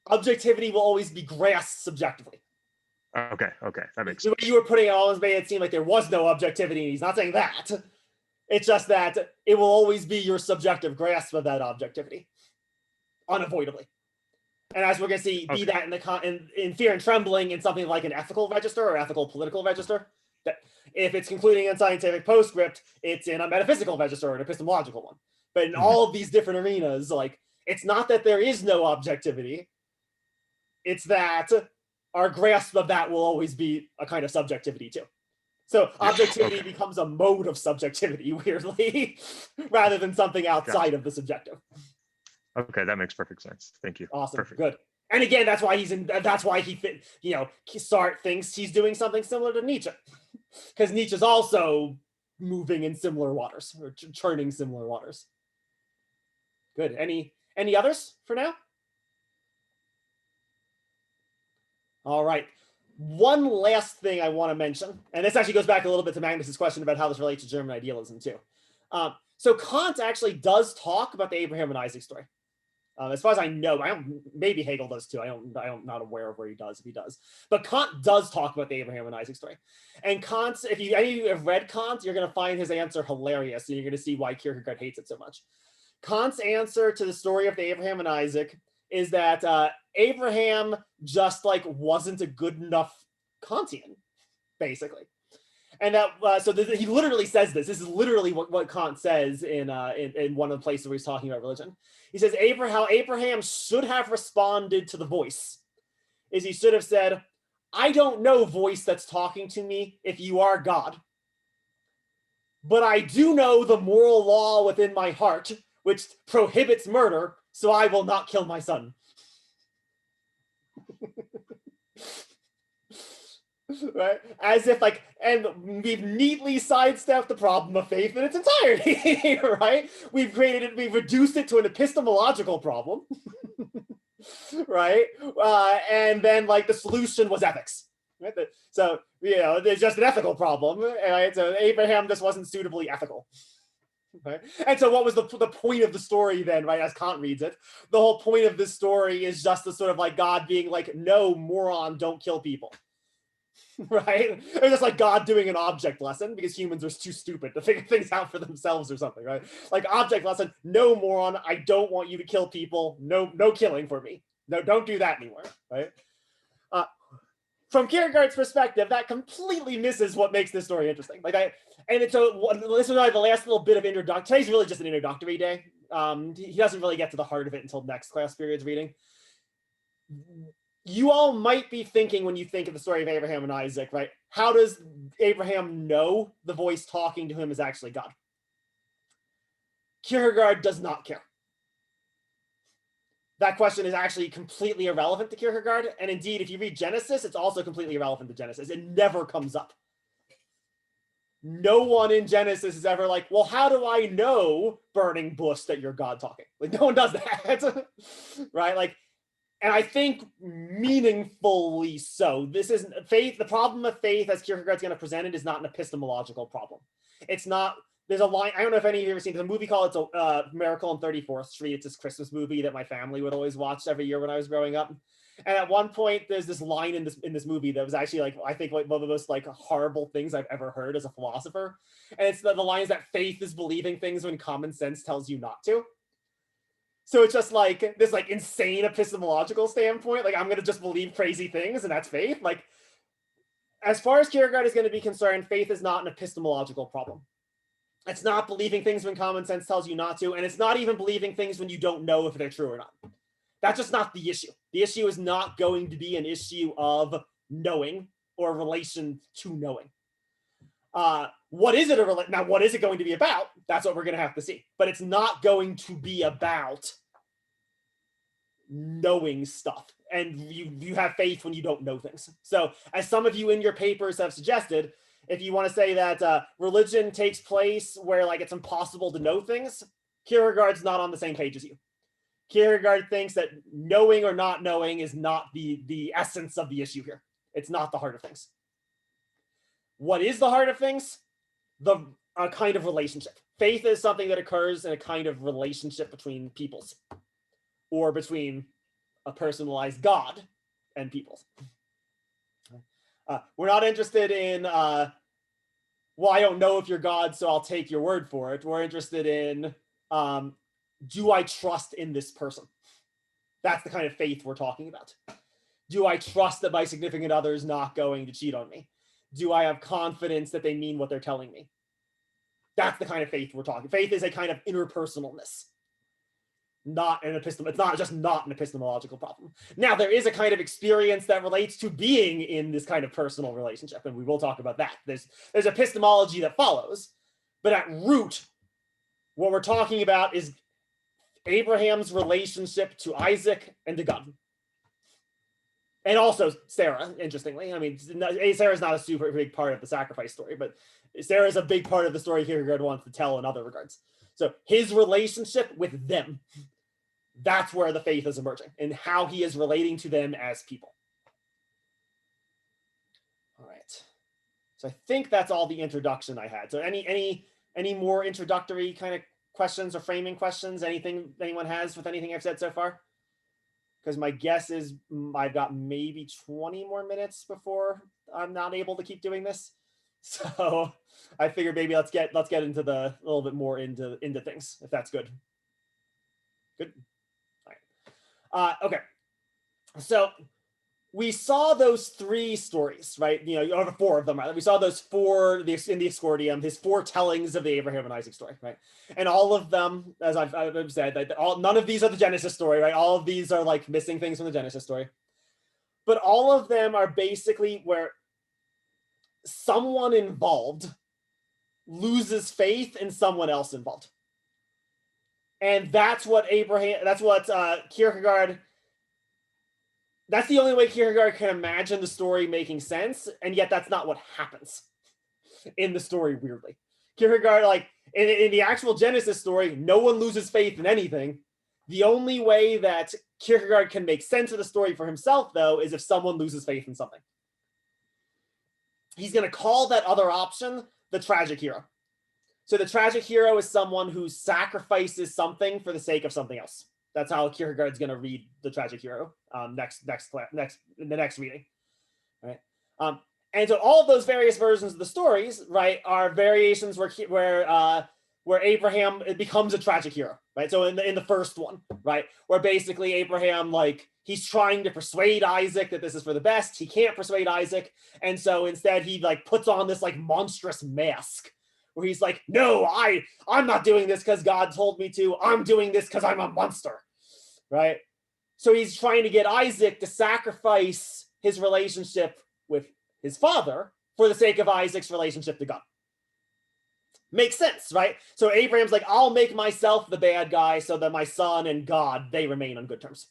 Objectivity will always be grasped subjectively. Okay, that makes sense. The way you were putting it always made it seem like there was no objectivity, and he's not saying that. It's just that it will always be your subjective grasp of that objectivity, unavoidably. And as we're going to see, be that in Fear and Trembling in something like an ethical register or ethical political register. That if it's concluding Unscientific Postscript, it's in a metaphysical register or an epistemological one. But in all of these different arenas, like it's not that there is no objectivity. It's that our grasp of that will always be a kind of subjectivity too. So objectivity becomes a mode of subjectivity, weirdly, rather than something outside of the subjective. Okay, that makes perfect sense. Thank you. Awesome. Perfect. Good. And again, that's why Sartre thinks he's doing something similar to Nietzsche, because Nietzsche's also moving in similar waters or churning similar waters. Good. Any others for now? All right. One last thing I want to mention, and this actually goes back a little bit to Magnus's question about how this relates to German idealism too. So Kant actually does talk about the Abraham and Isaac story. As far as I know, maybe Hegel does too. I'm not aware of where he does, if he does. But Kant does talk about the Abraham and Isaac story. And Kant, if any of you have read Kant, you're going to find his answer hilarious, and you're going to see why Kierkegaard hates it so much. Kant's answer to the story of the Abraham and Isaac is that Abraham just like wasn't a good enough Kantian, basically. And that he literally says this. This is literally what Kant says in one of the places where he's talking about religion. He says how Abraham should have responded to the voice is he should have said, "I don't know, voice that's talking to me, if you are God. But I do know the moral law within my heart, which prohibits murder, so I will not kill my son." Right? As if like, and we've neatly sidestepped the problem of faith in its entirety, right? We've reduced it to an epistemological problem, right? And then like the solution was ethics. Right? So, there's just an ethical problem, right? So Abraham just wasn't suitably ethical. Right? And so what was the point of the story then, right, as Kant reads it? The whole point of this story is just the sort of like God being like, "No, moron, don't kill people." Right? It's just like God doing an object lesson because humans are too stupid to figure things out for themselves or something, right? Like object lesson, "No, moron, I don't want you to kill people. No killing for me. No, don't do that anymore," right? From Kierkegaard's perspective, that completely misses what makes this story interesting. This is the last little bit of introduction. Today's really just an introductory day. He doesn't really get to the heart of it until next class period's reading. You all might be thinking when you think of the story of Abraham and Isaac, right? How does Abraham know the voice talking to him is actually God? Kierkegaard does not care. That question is actually completely irrelevant to Kierkegaard. And indeed, if you read Genesis, it's also completely irrelevant to Genesis. It never comes up. No one in Genesis is ever like, "Well, how do I know, burning bush, that you're God talking?" Like, no one does that, right? Like, and I think meaningfully so. This isn't faith. The problem of faith, as Kierkegaard's going to present it, is not an epistemological problem. It's not. There's a line. I don't know if any of you have ever seen. There's a movie called Miracle on 34th Street. It's this Christmas movie that my family would always watch every year when I was growing up. And at one point, there's this line in this movie that was actually like, I think, like one of the most like horrible things I've ever heard as a philosopher. And it's the line is that faith is believing things when common sense tells you not to. So it's just like this like insane epistemological standpoint. Like, I'm gonna just believe crazy things, and that's faith. Like, as far as Kierkegaard is going to be concerned, faith is not an epistemological problem. It's not believing things when common sense tells you not to, and it's not even believing things when you don't know if they're true or not. That's just not the issue. The issue is not going to be an issue of knowing or relation to knowing. What is it now? What is it going to be about? That's what we're going to have to see. But it's not going to be about knowing stuff. And you have faith when you don't know things. So, as some of you in your papers have suggested, if you want to say that religion takes place where like it's impossible to know things, Kierkegaard's not on the same page as you. Kierkegaard thinks that knowing or not knowing is not the essence of the issue here. It's not the heart of things. What is the heart of things? A kind of relationship. Faith is something that occurs in a kind of relationship between peoples, or between a personalized God and peoples. We're not interested in, well, I don't know if you're God, so I'll take your word for it. We're interested in, do I trust in this person? That's the kind of faith we're talking about. Do I trust that my significant other is not going to cheat on me? Do I have confidence that they mean what they're telling me? That's the kind of faith we're talking. Faith is a kind of interpersonalness. It's not just not an epistemological problem. Now, there is a kind of experience that relates to being in this kind of personal relationship, and we will talk about that. There's epistemology that follows, but at root, what we're talking about is Abraham's relationship to Isaac and to God. And also Sarah, interestingly. I mean, Sarah's not a super big part of the sacrifice story, but Sarah's a big part of the story Kierkegaard wants to tell in other regards. So his relationship with them, that's where the faith is emerging, and how he is relating to them as people. All right. So I think that's all the introduction I had. So any more introductory kind of questions or framing questions? Anything anyone has with anything I've said so far? Because my guess is I've got maybe 20 more minutes before I'm not able to keep doing this. So I figured maybe let's get into a little bit more into things, if that's good. Good. All right. Okay. So we saw those 3 stories, right? You know, or 4 of them, right? We saw those 4 in the Ascordium, his 4 tellings of the Abraham and Isaac story, right? And all of them, as I've said, that none of these are the Genesis story, right? All of these are like missing things from the Genesis story. But all of them are basically where someone involved loses faith in someone else involved. And that's what Kierkegaard, that's the only way Kierkegaard can imagine the story making sense, and yet that's not what happens in the story, weirdly. Kierkegaard, like, in the actual Genesis story, no one loses faith in anything. The only way that Kierkegaard can make sense of the story for himself, though, is if someone loses faith in something. He's going to call that other option the tragic hero. So the tragic hero is someone who sacrifices something for the sake of something else. That's how Kierkegaard's going to read the tragic hero in the next reading, right? And so all of those various versions of the stories, right, are variations where Abraham becomes a tragic hero, right? So in the first one, right, where basically Abraham, like, he's trying to persuade Isaac that this is for the best. He can't persuade Isaac, and so instead he like puts on this like monstrous mask where he's like, no, I'm not doing this because God told me to. I'm doing this because I'm a monster, right? So he's trying to get Isaac to sacrifice his relationship with his father for the sake of Isaac's relationship to God. Makes sense, right? So Abraham's like, I'll make myself the bad guy so that my son and God, they remain on good terms.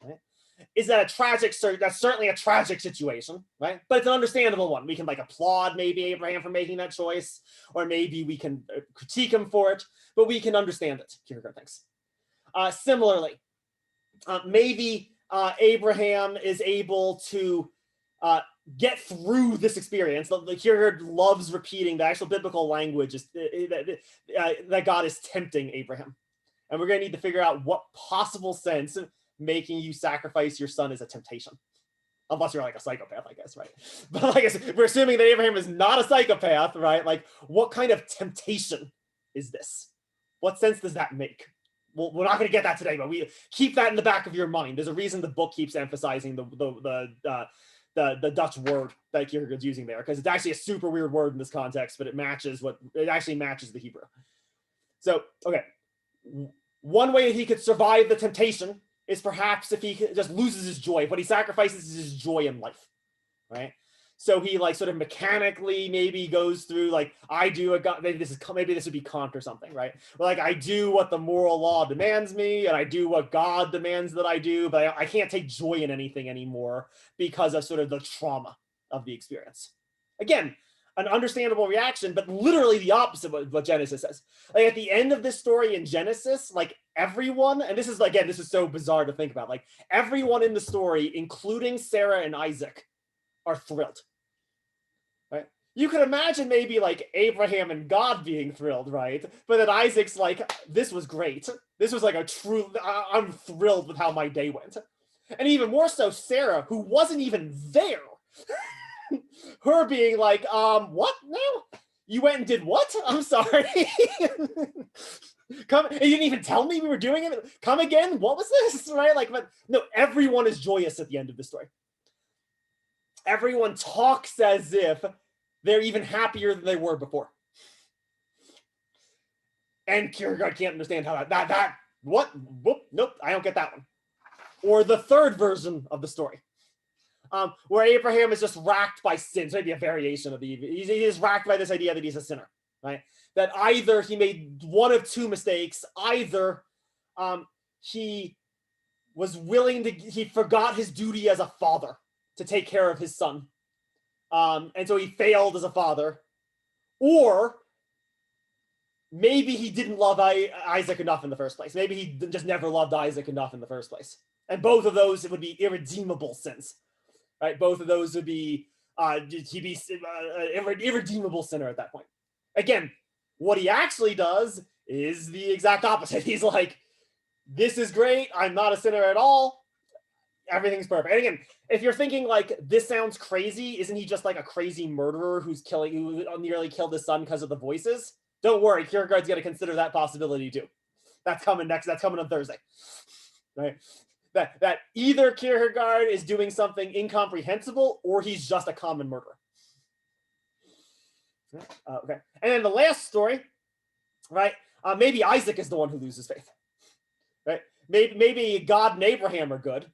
Right? Is that a tragic? That's certainly a tragic situation, right? But it's an understandable one. We can like applaud maybe Abraham for making that choice, or maybe we can critique him for it, but we can understand it, Kierkegaard thinks. Similarly, maybe Abraham is able to get through this experience. The Kierkegaard loves repeating the actual biblical language is that God is tempting Abraham. And we're going to need to figure out what possible sense making you sacrifice your son is a temptation. Unless you're like a psychopath, I guess, right? But like I said, we're assuming that Abraham is not a psychopath, right? Like, what kind of temptation is this? What sense does that make? Well, we're not going to get that today, but we keep that in the back of your mind. There's a reason the book keeps emphasizing the Dutch word that Kierkegaard's using there, because it's actually a super weird word in this context, but it actually matches the Hebrew. So, okay. One way that he could survive the temptation is perhaps if he just loses his joy. What he sacrifices is his joy in life, right? So he like sort of mechanically maybe goes through like, I do a God, maybe this would be Kant or something, right? Like, I do what the moral law demands me, and I do what God demands that I do, but I can't take joy in anything anymore because of sort of the trauma of the experience. Again, an understandable reaction, but literally the opposite of what Genesis says. Like, at the end of this story in Genesis, like, everyone, and this is so bizarre to think about, like, everyone in the story, including Sarah and Isaac, are thrilled, right? You could imagine maybe like Abraham and God being thrilled, right? But then Isaac's like, this was great. This was like I'm thrilled with how my day went. And even more so, Sarah, who wasn't even there, her being like, what now? You went and did what? I'm sorry. Come, you didn't even tell me we were doing it. Come again? What was this? Right? Like, but no, everyone is joyous at the end of the story. Everyone talks as if they're even happier than they were before. And Kierkegaard can't understand how what? Whoop, nope, I don't get that one. Or the third version of the story, where Abraham is just racked by sin. So maybe a variation of he is racked by this idea that he's a sinner, right? That either he made one of two mistakes, either he forgot his duty as a father to take care of his son. And so he failed as a father. Or maybe he didn't love Isaac enough in the first place. Maybe he just never loved Isaac enough in the first place. And both of those would be irredeemable sins, right? Both of those would be, he'd be an irredeemable sinner at that point. Again, what he actually does is the exact opposite. He's like, this is great. I'm not a sinner at all. Everything's perfect. And again, if you're thinking like, this sounds crazy, isn't he just like a crazy murderer who nearly killed his son because of the voices? Don't worry, Kierkegaard's going to consider that possibility too. That's coming next. That's coming on Thursday, right? That either Kierkegaard is doing something incomprehensible or he's just a common murderer. Okay, and then the last story, right? Maybe Isaac is the one who loses faith, right? Maybe God and Abraham are good,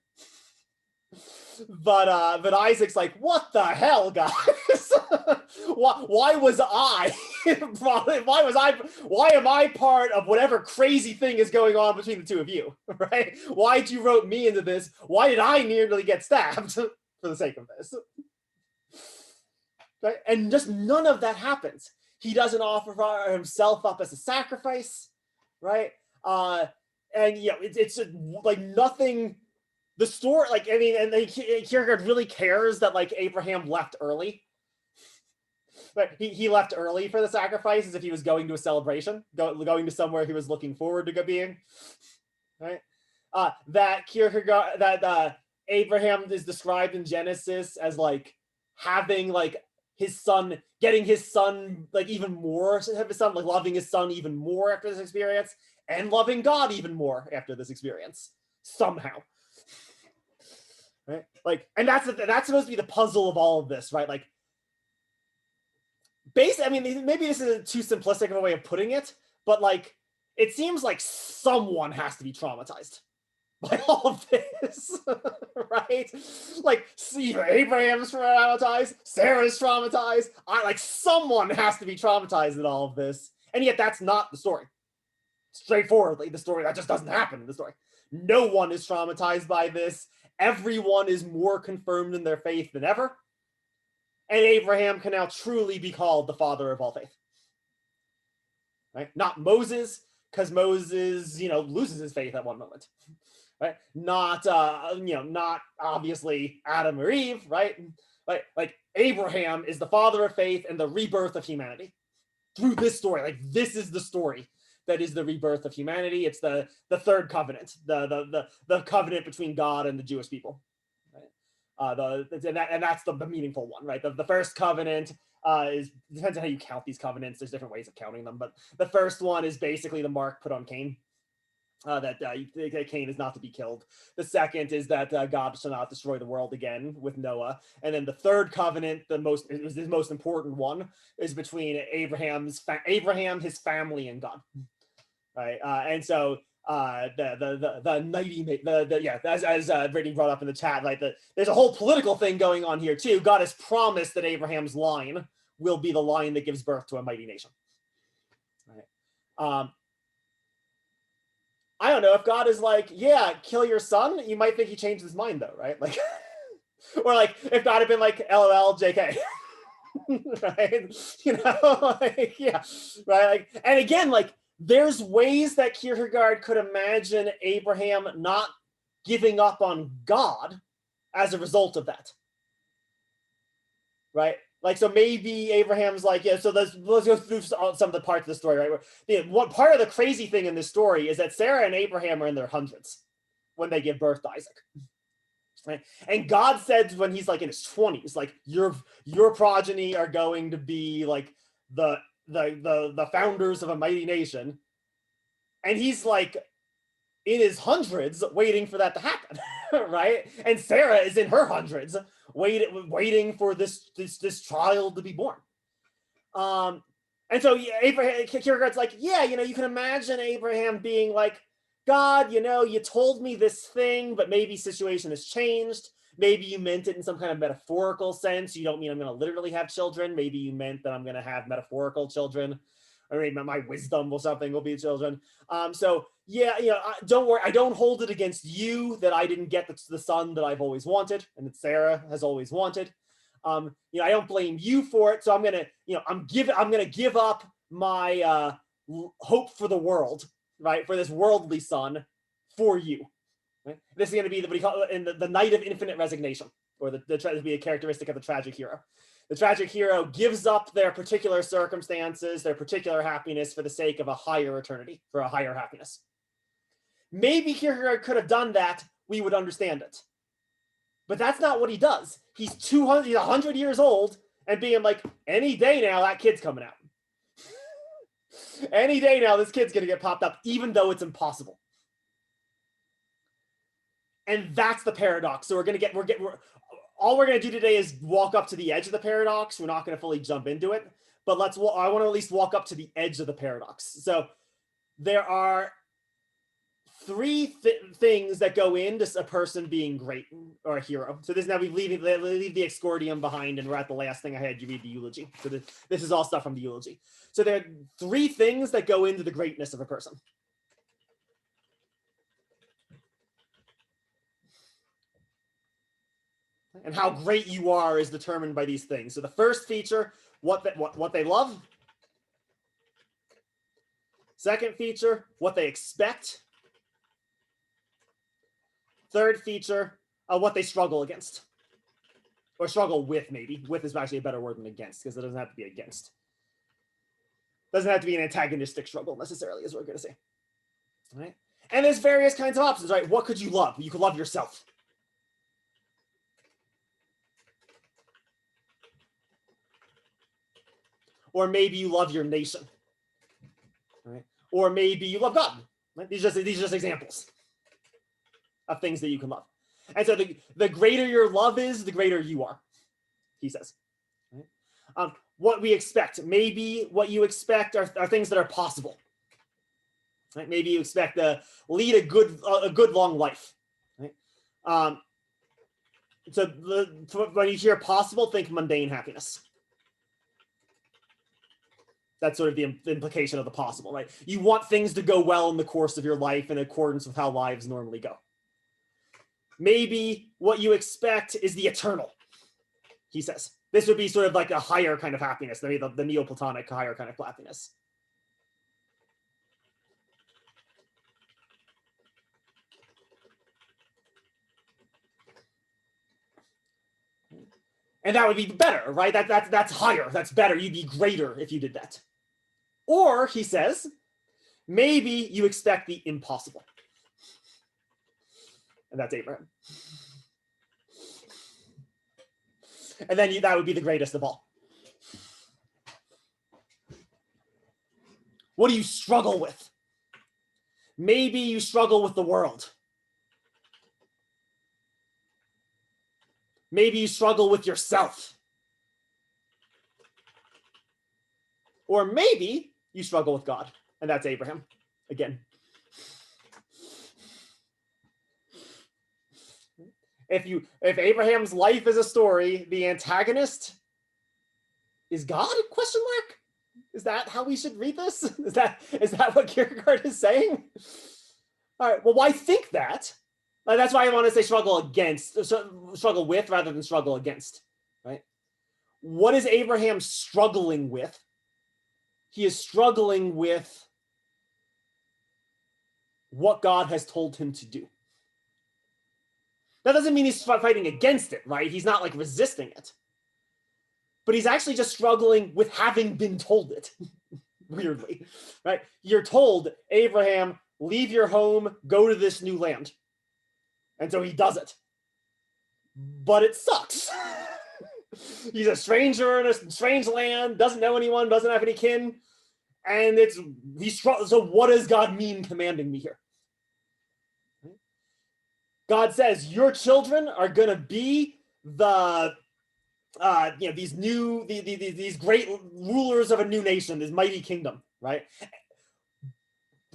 but Isaac's like, what the hell, guys? why was I? Why am I part of whatever crazy thing is going on between the two of you, right? Why'd you rope me into this? Why did I nearly get stabbed for the sake of this? Right? And just none of that happens. He doesn't offer himself up as a sacrifice, right? And it's like nothing. The story, like, I mean, and Kierkegaard really cares that like Abraham left early. But he left early for the sacrifice as if he was going to a celebration, going to somewhere he was looking forward to being, right? That Kierkegaard, that Abraham is described in Genesis as like having like his son, getting his son like even more, his son like loving his son even more after this experience, and loving God even more after this experience somehow. Right? Like, and that's supposed to be the puzzle of all of this, right? Like, I mean, maybe this is too simplistic of a way of putting it, but like, it seems like someone has to be traumatized by all of this, right? Like, see, Abraham's traumatized, Sarah's traumatized. Like, someone has to be traumatized in all of this, and yet that's not the story. Straightforwardly, the story that just doesn't happen in the story. No one is traumatized by this. Everyone is more confirmed in their faith than ever. And Abraham can now truly be called the father of all faith. Right? Not Moses, because Moses, loses his faith at one moment. Right? Not, not obviously Adam or Eve, right? Like Abraham is the father of faith and the rebirth of humanity. Through this story, like this is the story that is the rebirth of humanity. It's the third covenant, the covenant between God and the Jewish people. Right? And that's the meaningful one, right? The first covenant depends on how you count these covenants. There's different ways of counting them, but the first one is basically the mark put on Cain. That Cain is not to be killed. The second is that God shall not destroy the world again with Noah. And then the third covenant, the most important one, is between Abraham, his family, and God. Right, and so as Brittany brought up in the chat, like there's a whole political thing going on here too. God has promised that Abraham's line will be the line that gives birth to a mighty nation. Right. I don't know if God is like, yeah, kill your son. You might think he changed his mind though, right? Like, or like if God had been like, LOL, JK. Right? Like, yeah, right. Like, and again, like, there's ways that Kierkegaard could imagine Abraham not giving up on God as a result of that. Right? Like, so maybe Abraham's like, yeah, so let's go through some of the parts of the story, right? What part of the crazy thing in this story is that Sarah and Abraham are in their hundreds when they give birth to Isaac. Right? And God said when he's like in his 20s, like your progeny are going to be like the founders of a mighty nation. And he's like in his hundreds waiting for that to happen. Right? And Sarah is in her hundreds waiting for this child to be born. And so Abraham, Kierkegaard's like, yeah, you can imagine Abraham being like, God, you told me this thing, but maybe situation has changed. Maybe you meant it in some kind of metaphorical sense. You don't mean I'm going to literally have children. Maybe you meant that I'm going to have metaphorical children. Or maybe my wisdom or something will be children. So yeah, don't worry. I don't hold it against you that I didn't get the son that I've always wanted and that Sarah has always wanted. I don't blame you for it. So I'm gonna, I'm gonna give up my hope for the world, right, for this worldly son, for you. Right? This is going to be what he call in the night of infinite resignation, or to be a characteristic of the tragic hero. The tragic hero gives up their particular circumstances, their particular happiness for the sake of a higher eternity, for a higher happiness. Maybe Kierkegaard could have done that. We would understand it. But that's not what he does. He's 100 years old and being like, any day now, that kid's coming out. Any day now, this kid's gonna get popped up, even though it's impossible. And that's the paradox. So all we're gonna do today is walk up to the edge of the paradox. We're not gonna fully jump into it, but I want to at least walk up to the edge of the paradox. So there are three things that go into a person being great or a hero. So this now we leave the excordium behind, and we're at the last thing I had you read the eulogy. So this is all stuff from the eulogy. So there are three things that go into the greatness of a person. And how great you are is determined by these things. So the first feature, what they love. Second feature, what they expect. Third feature, what they struggle against. Or struggle with, maybe. With is actually a better word than against, because it doesn't have to be against. Doesn't have to be an antagonistic struggle necessarily, as we're going to say. All right? And there's various kinds of options, right? What could you love? You could love yourself. Or maybe you love your nation. Right? Or maybe you love God. Right? These are just examples of things that you can love. And so the greater your love is, the greater you are, he says. Right? What we expect. Maybe what you expect are things that are possible. Right? Maybe you expect to lead a good long life. Right? So when you hear possible, think mundane happiness. That's sort of the implication of the possible, right? You want things to go well in the course of your life in accordance with how lives normally go. Maybe what you expect is the eternal, he says. This would be sort of like a higher kind of happiness, maybe the Neoplatonic higher kind of happiness. And that would be better, right? That's higher, that's better. You'd be greater if you did that. Or, he says, maybe you expect the impossible. And that's Abraham. And then that would be the greatest of all. What do you struggle with? Maybe you struggle with the world. Maybe you struggle with yourself. Or maybe you struggle with God. And that's Abraham again. If Abraham's life is a story, the antagonist is God? Question mark? Is that how we should read this? Is that what Kierkegaard is saying? All right. Well, why think that? That's why I want to say struggle with rather than struggle against. Right? What is Abraham struggling with? He is struggling with what God has told him to do. That doesn't mean he's fighting against it, right? He's not like resisting it. But he's actually just struggling with having been told it, weirdly, right? You're told, Abraham, leave your home, go to this new land. And so he does it. But it sucks. He's a stranger in a strange land, doesn't know anyone, doesn't have any kin. And so what does God mean commanding me here? God says, your children are going to be these great rulers of a new nation, this mighty kingdom, right?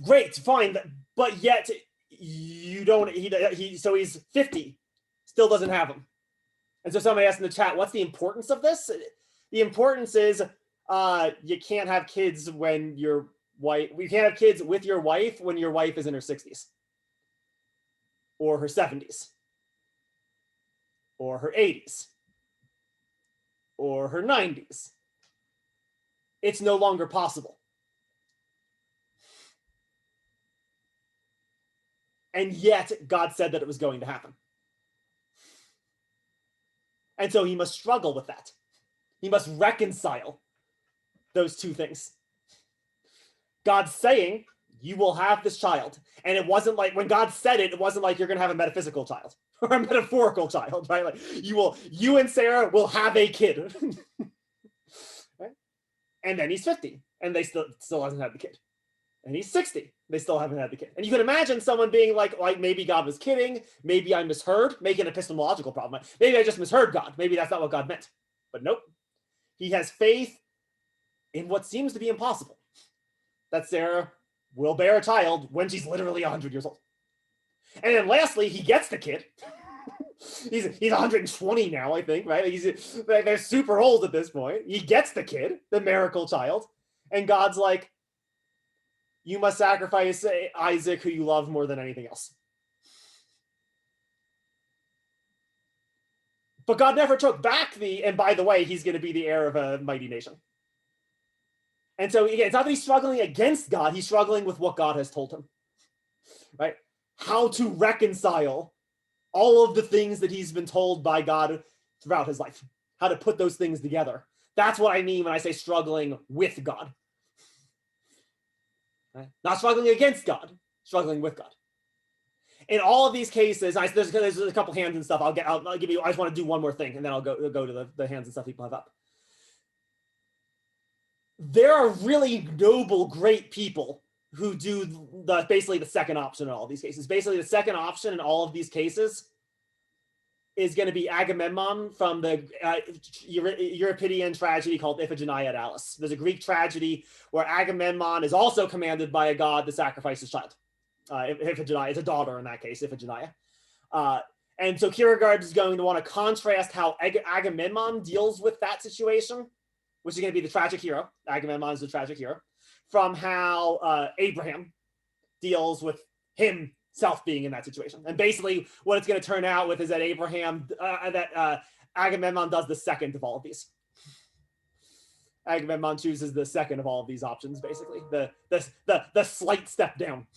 Great, fine, but yet you don't. So he's 50, still doesn't have them. And so somebody asked in the chat, what's the importance of this? The importance is you can't have kids when your wife. We can't have kids with your wife when your wife is in her 60s. Or her 70s, or her 80s, or her 90s. It's no longer possible. And yet, God said that it was going to happen. And so he must struggle with that. He must reconcile those two things. God's saying, you will have this child. And it wasn't like, when God said it, it wasn't like you're going to have a metaphysical child or a metaphorical child, right? Like you and Sarah will have a kid. Right? And then he's 50, and they still hasn't had the kid. And he's 60, they still haven't had the kid. And you can imagine someone being like maybe God was kidding, maybe I misheard, making an epistemological problem. Maybe I just misheard God. Maybe that's not what God meant. But nope. He has faith in what seems to be impossible. That Sarah will bear a child when she's literally 100 years old. And then lastly, he gets the kid. he's 120 now, I think, right? They're super old at this point. He gets the kid, the miracle child, and God's like, you must sacrifice Isaac, who you love more than anything else. But God never took back and by the way, he's going to be the heir of a mighty nation. And so again, it's not that he's struggling against God, he's struggling with what God has told him, right? How to reconcile all of the things that he's been told by God throughout his life, how to put those things together. That's what I mean when I say struggling with God. Right? Not struggling against God, struggling with God. In all of these cases, there's a couple hands and stuff. I'll give you. I just want to do one more thing, and then I'll go to the hands and stuff people have up. There are really noble, great people who do basically the second option in all of these cases. Basically, the second option in all of these cases is going to be Agamemnon from the Euripidean tragedy called Iphigenia at Alice. There's a Greek tragedy where Agamemnon is also commanded by a god to sacrifice his child. Iphigenia, it's a daughter in that case, Iphigenia. And so Kierkegaard is going to want to contrast how Agamemnon deals with that situation, which is going to be the tragic hero. Agamemnon is the tragic hero, from how Abraham deals with himself being in that situation. And basically what it's going to turn out with is that Agamemnon does the second of all of these. Agamemnon chooses the second of all of these options, basically, the slight step down.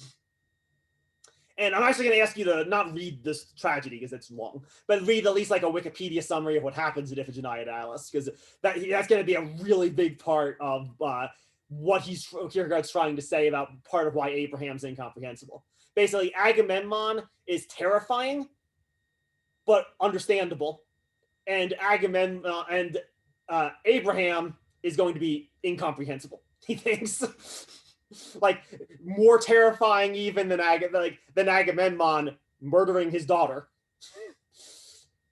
And I'm actually going to ask you to not read this tragedy because it's long, but read at least like a Wikipedia summary of what happens in Iphigenia at Alice, because that's going to be a really big part of what Kierkegaard's trying to say about part of why Abraham's incomprehensible. Basically, Agamemnon is terrifying, but understandable, and Abraham is going to be incomprehensible. He thinks. Like more terrifying even than Agamemnon murdering his daughter,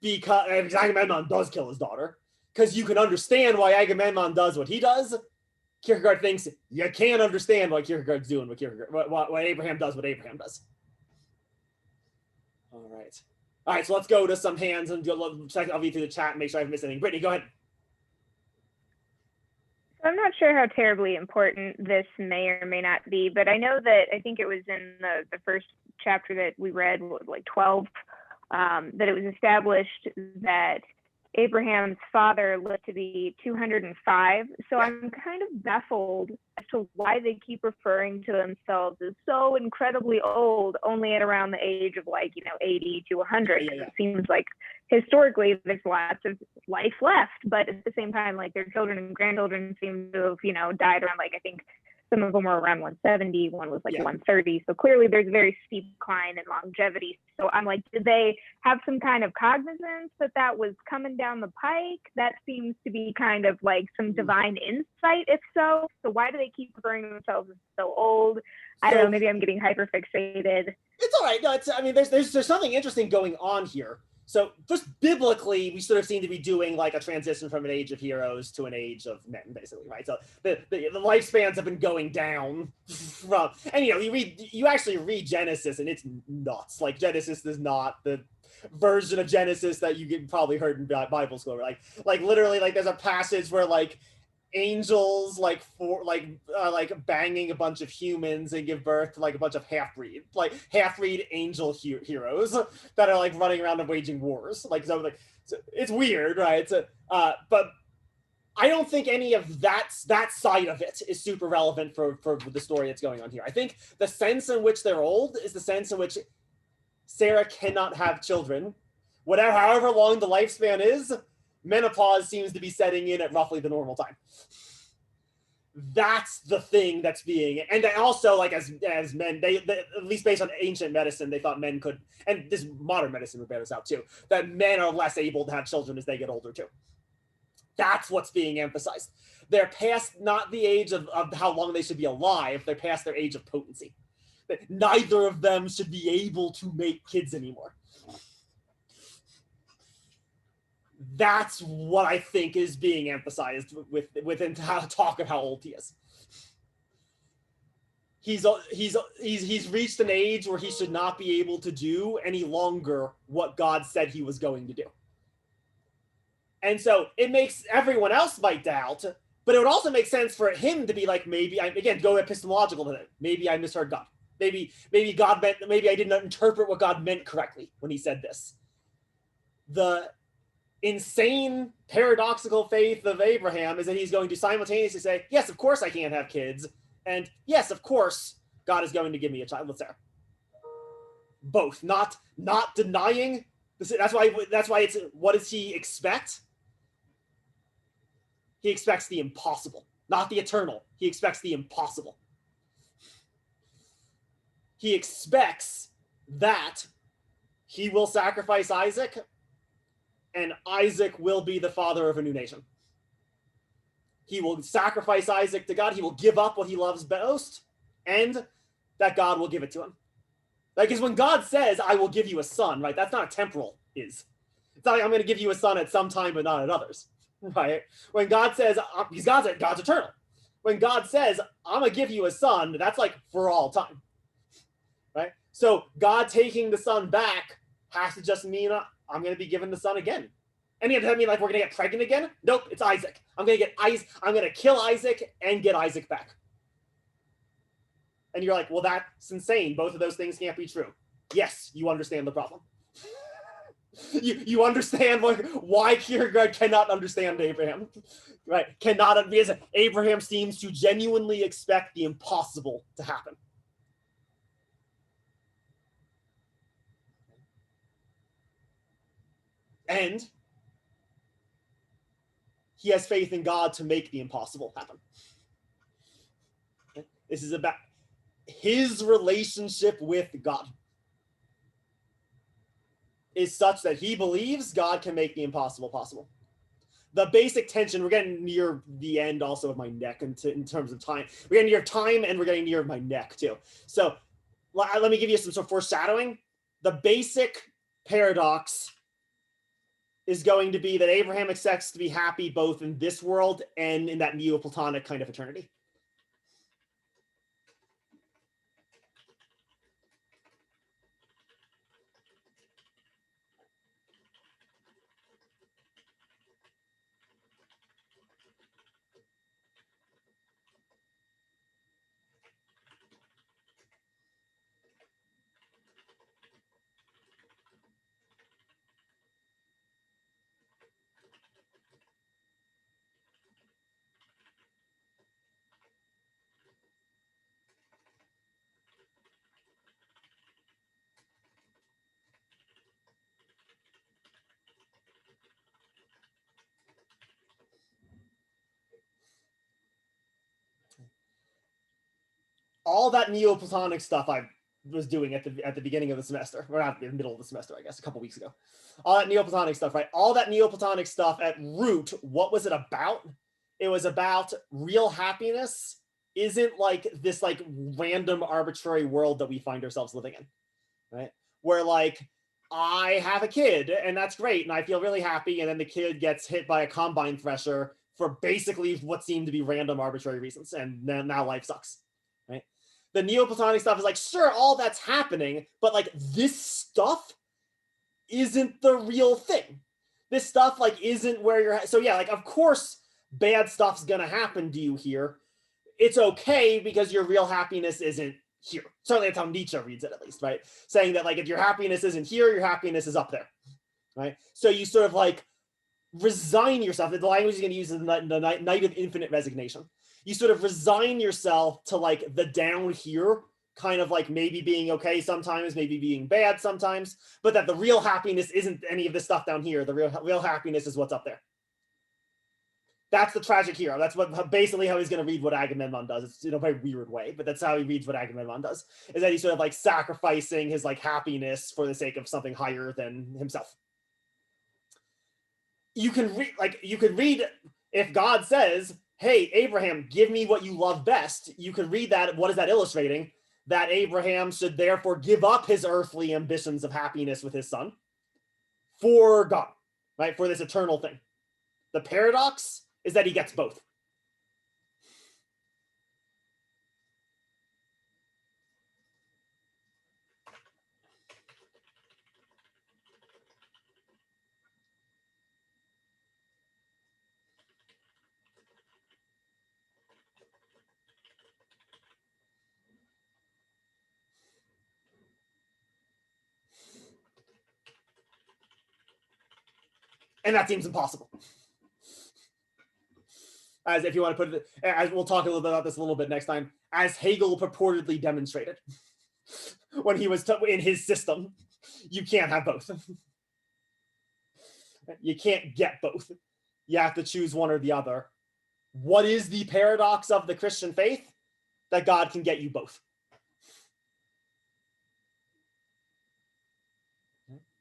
because Agamemnon does kill his daughter, because you can understand why Agamemnon does what he does. Kierkegaard thinks you can't understand why Kierkegaard's doing what Abraham does what Abraham does. All right, so let's go to some hands and I'll read through the chat and make sure I haven't missed anything. Brittany, go ahead. I'm not sure how terribly important this may or may not be, but I know that I think it was in the first chapter that we read, like 12, that it was established that Abraham's father lived to be 205. So I'm kind of baffled as to why they keep referring to themselves as so incredibly old, only at around the age of 80 to 100. Yeah. It seems like historically there's lots of life left, but at the same time, like their children and grandchildren seem to have, died around, I think some of them were around 170, one was 130. So clearly there's a very steep decline in longevity. So I'm like, did they have some kind of cognizance that was coming down the pike? That seems to be kind of like some divine insight, if so. So why do they keep referring to themselves as so old? I don't know, maybe I'm getting hyper fixated. It's all right. No, there's something interesting going on here. So just biblically, we sort of seem to be doing like a transition from an age of heroes to an age of men, basically, right? So the lifespans have been going down from, and you actually read Genesis and it's nuts. Like Genesis is not the version of Genesis that you probably heard in Bible school. Like literally, like there's a passage where like angels banging a bunch of humans and give birth to like a bunch of half-breed angel heroes that are like running around and waging wars. So it's weird, right? But I don't think any of that side of it is super relevant for the story that's going on here. I think the sense in which they're old is the sense in which Sarah cannot have children, however long the lifespan is. Menopause seems to be setting in at roughly the normal time. That's the thing that's being, and also like as men, they at least based on ancient medicine, they thought men could, and this modern medicine would bear this out too, that men are less able to have children as they get older too. That's what's being emphasized. They're past not the age of how long they should be alive, they're past their age of potency. That neither of them should be able to make kids anymore. That's what I think is being emphasized within talk of how old he is. He's reached an age where he should not be able to do any longer what God said he was going to do. And so it makes everyone else might doubt, but it would also make sense for him to be like, maybe go epistemological with it. Maybe I misheard God. Maybe God meant, maybe I didn't interpret what God meant correctly when he said this. The insane paradoxical faith of Abraham is that he's going to simultaneously say, yes, of course I can't have kids. And yes, of course, God is going to give me a child with Sarah. Both, not denying. That's why it's, what does he expect? He expects the impossible, not the eternal. He expects the impossible. He expects that he will sacrifice Isaac, and Isaac will be the father of a new nation. He will sacrifice Isaac to God. He will give up what he loves most, and that God will give it to him. Like, because when God says, I will give you a son, right, that's not a temporal is. It's not like I'm going to give you a son at some time, but not at others, right? When God says, because God's eternal. When God says, I'm going to give you a son, that's like for all time, right? So God taking the son back has to just mean I'm going to be given the son again. And does that mean like we're going to get pregnant again? Nope, it's Isaac. I'm going to kill Isaac and get Isaac back. And you're like, well, that's insane. Both of those things can't be true. Yes, you understand the problem. you understand why Kierkegaard cannot understand Abraham, right? Because Abraham seems to genuinely expect the impossible to happen. And he has faith in God to make the impossible happen. This is about his relationship with God is such that he believes God can make the impossible possible. The basic tension, we're getting near the end also of my neck in terms of time. We're getting near time and we're getting near my neck too. So let me give you some sort of foreshadowing. The basic paradox is going to be that Abraham expects to be happy both in this world and in that Neoplatonic kind of eternity. All that Neoplatonic stuff I was doing at the beginning of the semester, or not in the middle of the semester, I guess, a couple weeks ago. All that Neoplatonic stuff, right? All that Neoplatonic stuff at root, what was it about? It was about real happiness isn't like this like random arbitrary world that we find ourselves living in, right? Where like, I have a kid and that's great and I feel really happy, and then the kid gets hit by a combine thresher for basically what seemed to be random arbitrary reasons, and now life sucks. The Neoplatonic stuff is like, sure, all that's happening, but like this stuff isn't the real thing. This stuff like isn't where you're. So yeah, like of course bad stuff's gonna happen to you here. It's okay because your real happiness isn't here. Certainly that's how Nietzsche reads it, at least, right? Saying that like if your happiness isn't here, your happiness is up there, right? So you sort of like resign yourself. The language he's going to use is the night of infinite resignation. You sort of resign yourself to like the down here, kind of like maybe being okay sometimes, maybe being bad sometimes, but that the real happiness isn't any of this stuff down here. The real happiness is what's up there. That's the tragic hero. That's what basically how he's going to read what Agamemnon does. It's in a very weird way, but that's how he reads what Agamemnon does, is that he's sort of like sacrificing his like happiness for the sake of something higher than himself. you can read, you could read, if God says, hey, Abraham, give me what you love best, you could read that. What is that illustrating? That Abraham should therefore give up his earthly ambitions of happiness with his son for God, right? For this eternal thing. The paradox is that he gets both. And that seems impossible. As if you want to put it, as we'll talk a little bit about this a little bit next time, as Hegel purportedly demonstrated when he was in his system, you can't have both. You can't get both. You have to choose one or the other. What is the paradox of the Christian faith? That God can get you both.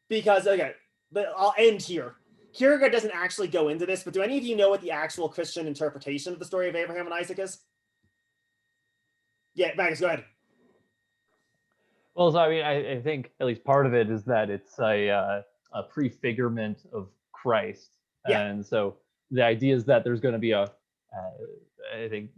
Because, okay, I'll end here. Kierkegaard doesn't actually go into this, but do any of you know what the actual Christian interpretation of the story of Abraham and Isaac is? Yeah, Magnus, go ahead. Well, so I mean, I think at least part of it is that it's a prefigurement of Christ, Yeah. and so the idea is that there's going to be I think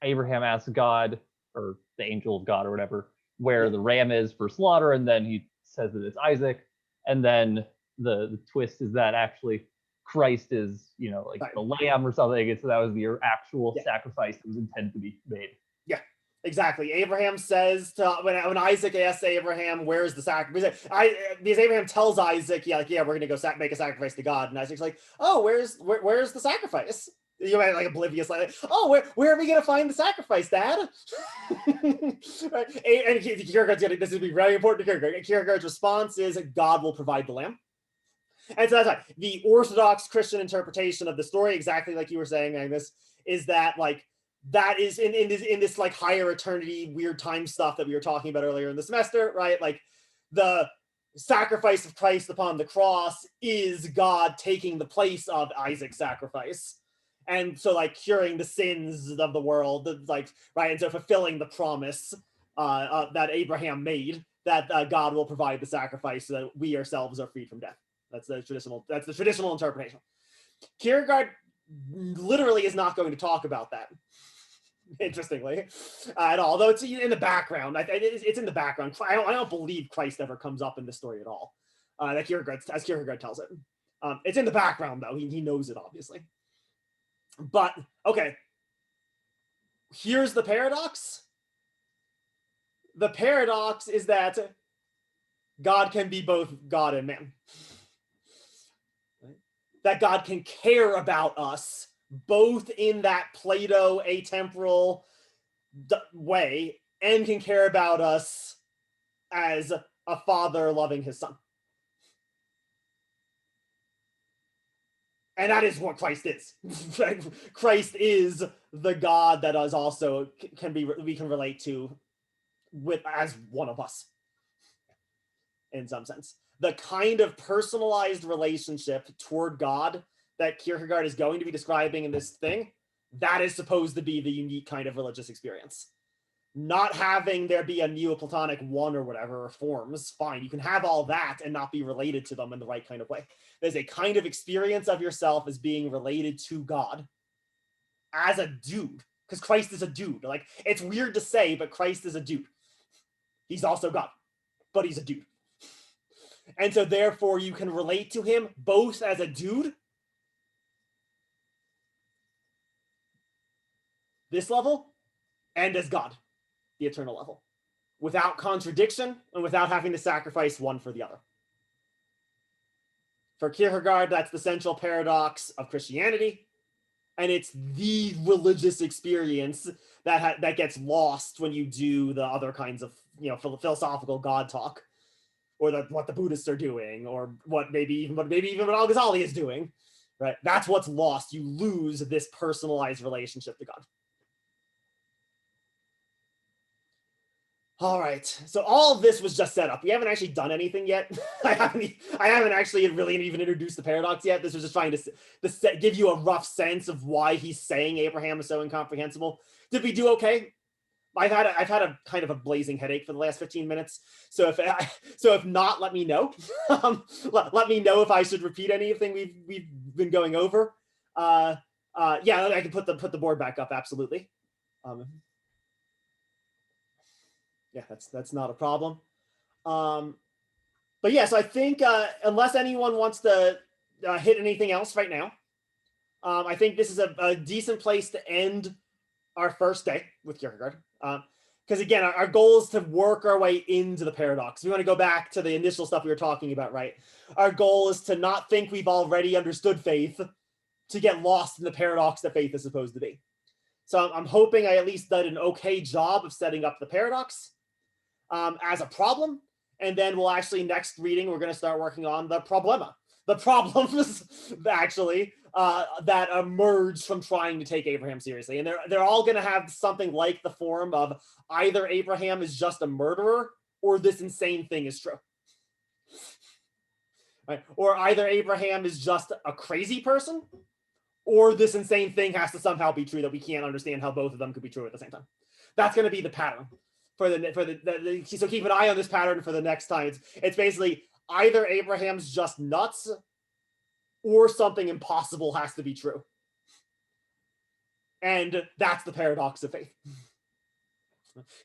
Abraham asks God, or the angel of God or whatever, where the ram is for slaughter, and then he says that it's Isaac, and then the twist is that actually Christ is, like the lamb or something, and so that was the actual sacrifice that was intended to be made. Yeah, exactly. Abraham says to when Isaac asks Abraham, "Where's the sacrifice?" Because Abraham tells Isaac, "Yeah, we're gonna go make a sacrifice to God," and Isaac's like, "Oh, where's the sacrifice?" You know, like oblivious, like, "Oh, where are we gonna find the sacrifice, Dad?" Right? And Kierkegaard's this would be very important to Kierkegaard. Kierkegaard's response is, "God will provide the lamb." And so that's right. The Orthodox Christian interpretation of the story, exactly like you were saying, Agnes, is that that is in this like higher eternity, weird time stuff that we were talking about earlier in the semester, right? Like the sacrifice of Christ upon the cross is God taking the place of Isaac's sacrifice. And so like curing the sins of the world, right? And so fulfilling the promise that Abraham made, that God will provide the sacrifice so that we ourselves are freed from death. That's the traditional interpretation. Kierkegaard literally is not going to talk about that, interestingly, at all. Although it's in the background. It's in the background. I don't believe Christ ever comes up in the story at all. As Kierkegaard tells it. It's in the background, though. He knows it, obviously. But, okay. Here's the paradox. The paradox is that God can be both God and man. That God can care about us both in that Plato atemporal way and can care about us as a father loving his son. And that is what Christ is. Christ is the God that is also we can relate to as one of us in some sense. The kind of personalized relationship toward God that Kierkegaard is going to be describing in this thing, that is supposed to be the unique kind of religious experience. Not having there be a Neoplatonic one or whatever, or forms, fine. You can have all that and not be related to them in the right kind of way. There's a kind of experience of yourself as being related to God as a dude, because Christ is a dude. Like, it's weird to say, but Christ is a dude. He's also God, but he's a dude. And so therefore you can relate to him both as a dude, this level, and as God, the eternal level, without contradiction and without having to sacrifice one for the other. For Kierkegaard, that's the central paradox of Christianity, and it's the religious experience that gets lost when you do the other kinds of philosophical God talk. Or what the Buddhists are doing, or what maybe even what Al-Ghazali is doing, right? That's what's lost. You lose this personalized relationship to God. All right. So all of this was just set up. We haven't actually done anything yet. I haven't actually really even introduced the paradox yet. This was just trying to give you a rough sense of why he's saying Abraham is so incomprehensible. Did we do okay? I've had a kind of a blazing headache for the last 15 minutes. So if not, let me know. Let me know if I should repeat anything we've been going over. Yeah, I can put the board back up. Absolutely. Yeah, that's not a problem. But yeah, so I think unless anyone wants to hit anything else right now, I think this is a decent place to end our first day with Kierkegaard. Because again, our goal is to work our way into the paradox. We want to go back to the initial stuff we were talking about, right? Our goal is to not think we've already understood faith, to get lost in the paradox that faith is supposed to be. So I'm hoping I at least did an okay job of setting up the paradox as a problem. And then we'll actually, next reading, we're going to start working on the problema. The problems, actually, that emerge from trying to take Abraham seriously. And they're all going to have something like the form of either Abraham is just a murderer or this insane thing is true. Right? Or either Abraham is just a crazy person or this insane thing has to somehow be true that we can't understand how both of them could be true at the same time. That's going to be the pattern for the so keep an eye on this pattern for the next time. It's basically either Abraham's just nuts or something impossible has to be true. And that's the paradox of faith.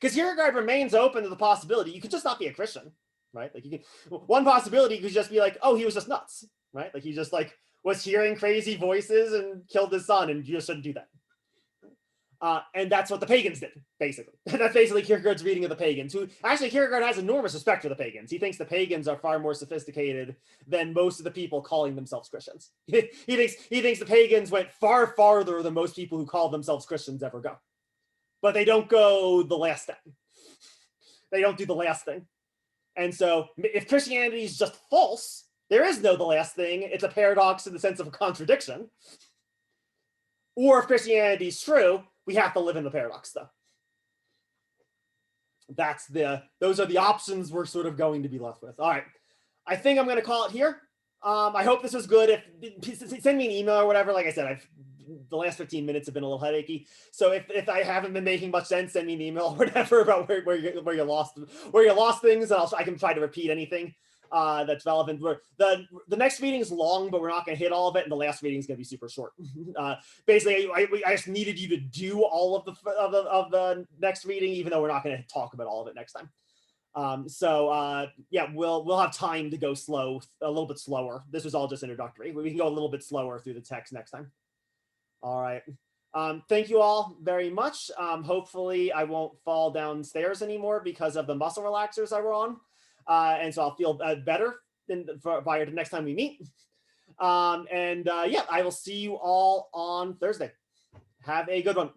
Because Kierkegaard remains open to the possibility you could just not be a Christian, right? Like you can, one possibility could just be like, oh, he was just nuts, right? Like he just like was hearing crazy voices and killed his son, and you just shouldn't do that. And that's what the pagans did, basically. That's basically Kierkegaard's reading of the pagans, who actually Kierkegaard has enormous respect for the pagans. He thinks the pagans are far more sophisticated than most of the people calling themselves Christians. he thinks the pagans went far farther than most people who call themselves Christians ever go. But they don't go the last step. They don't do the last thing. And so if Christianity is just false, there is no the last thing. It's a paradox in the sense of a contradiction. Or if Christianity is true, we have to live in the paradox, though. Those are the options we're sort of going to be left with. All right. I think I'm going to call it here. I hope this was good. Send me an email or whatever. Like I said, the last 15 minutes have been a little headachy. So if I haven't been making much sense, send me an email or whatever about where you lost things, and I can try to repeat anything that's relevant. The next meeting is long, but we're not going to hit all of it, and the last meeting is going to be super short. Basically, I just needed you to do all of the next reading, even though we're not going to talk about all of it next time. Yeah, we'll have time to go a little bit slower. This was all just introductory. We can go a little bit slower through the text next time. All right. Thank you all very much. Hopefully I won't fall downstairs anymore because of the muscle relaxers I were on. And so I'll feel better by the next time we meet. Yeah, I will see you all on Thursday. Have a good one.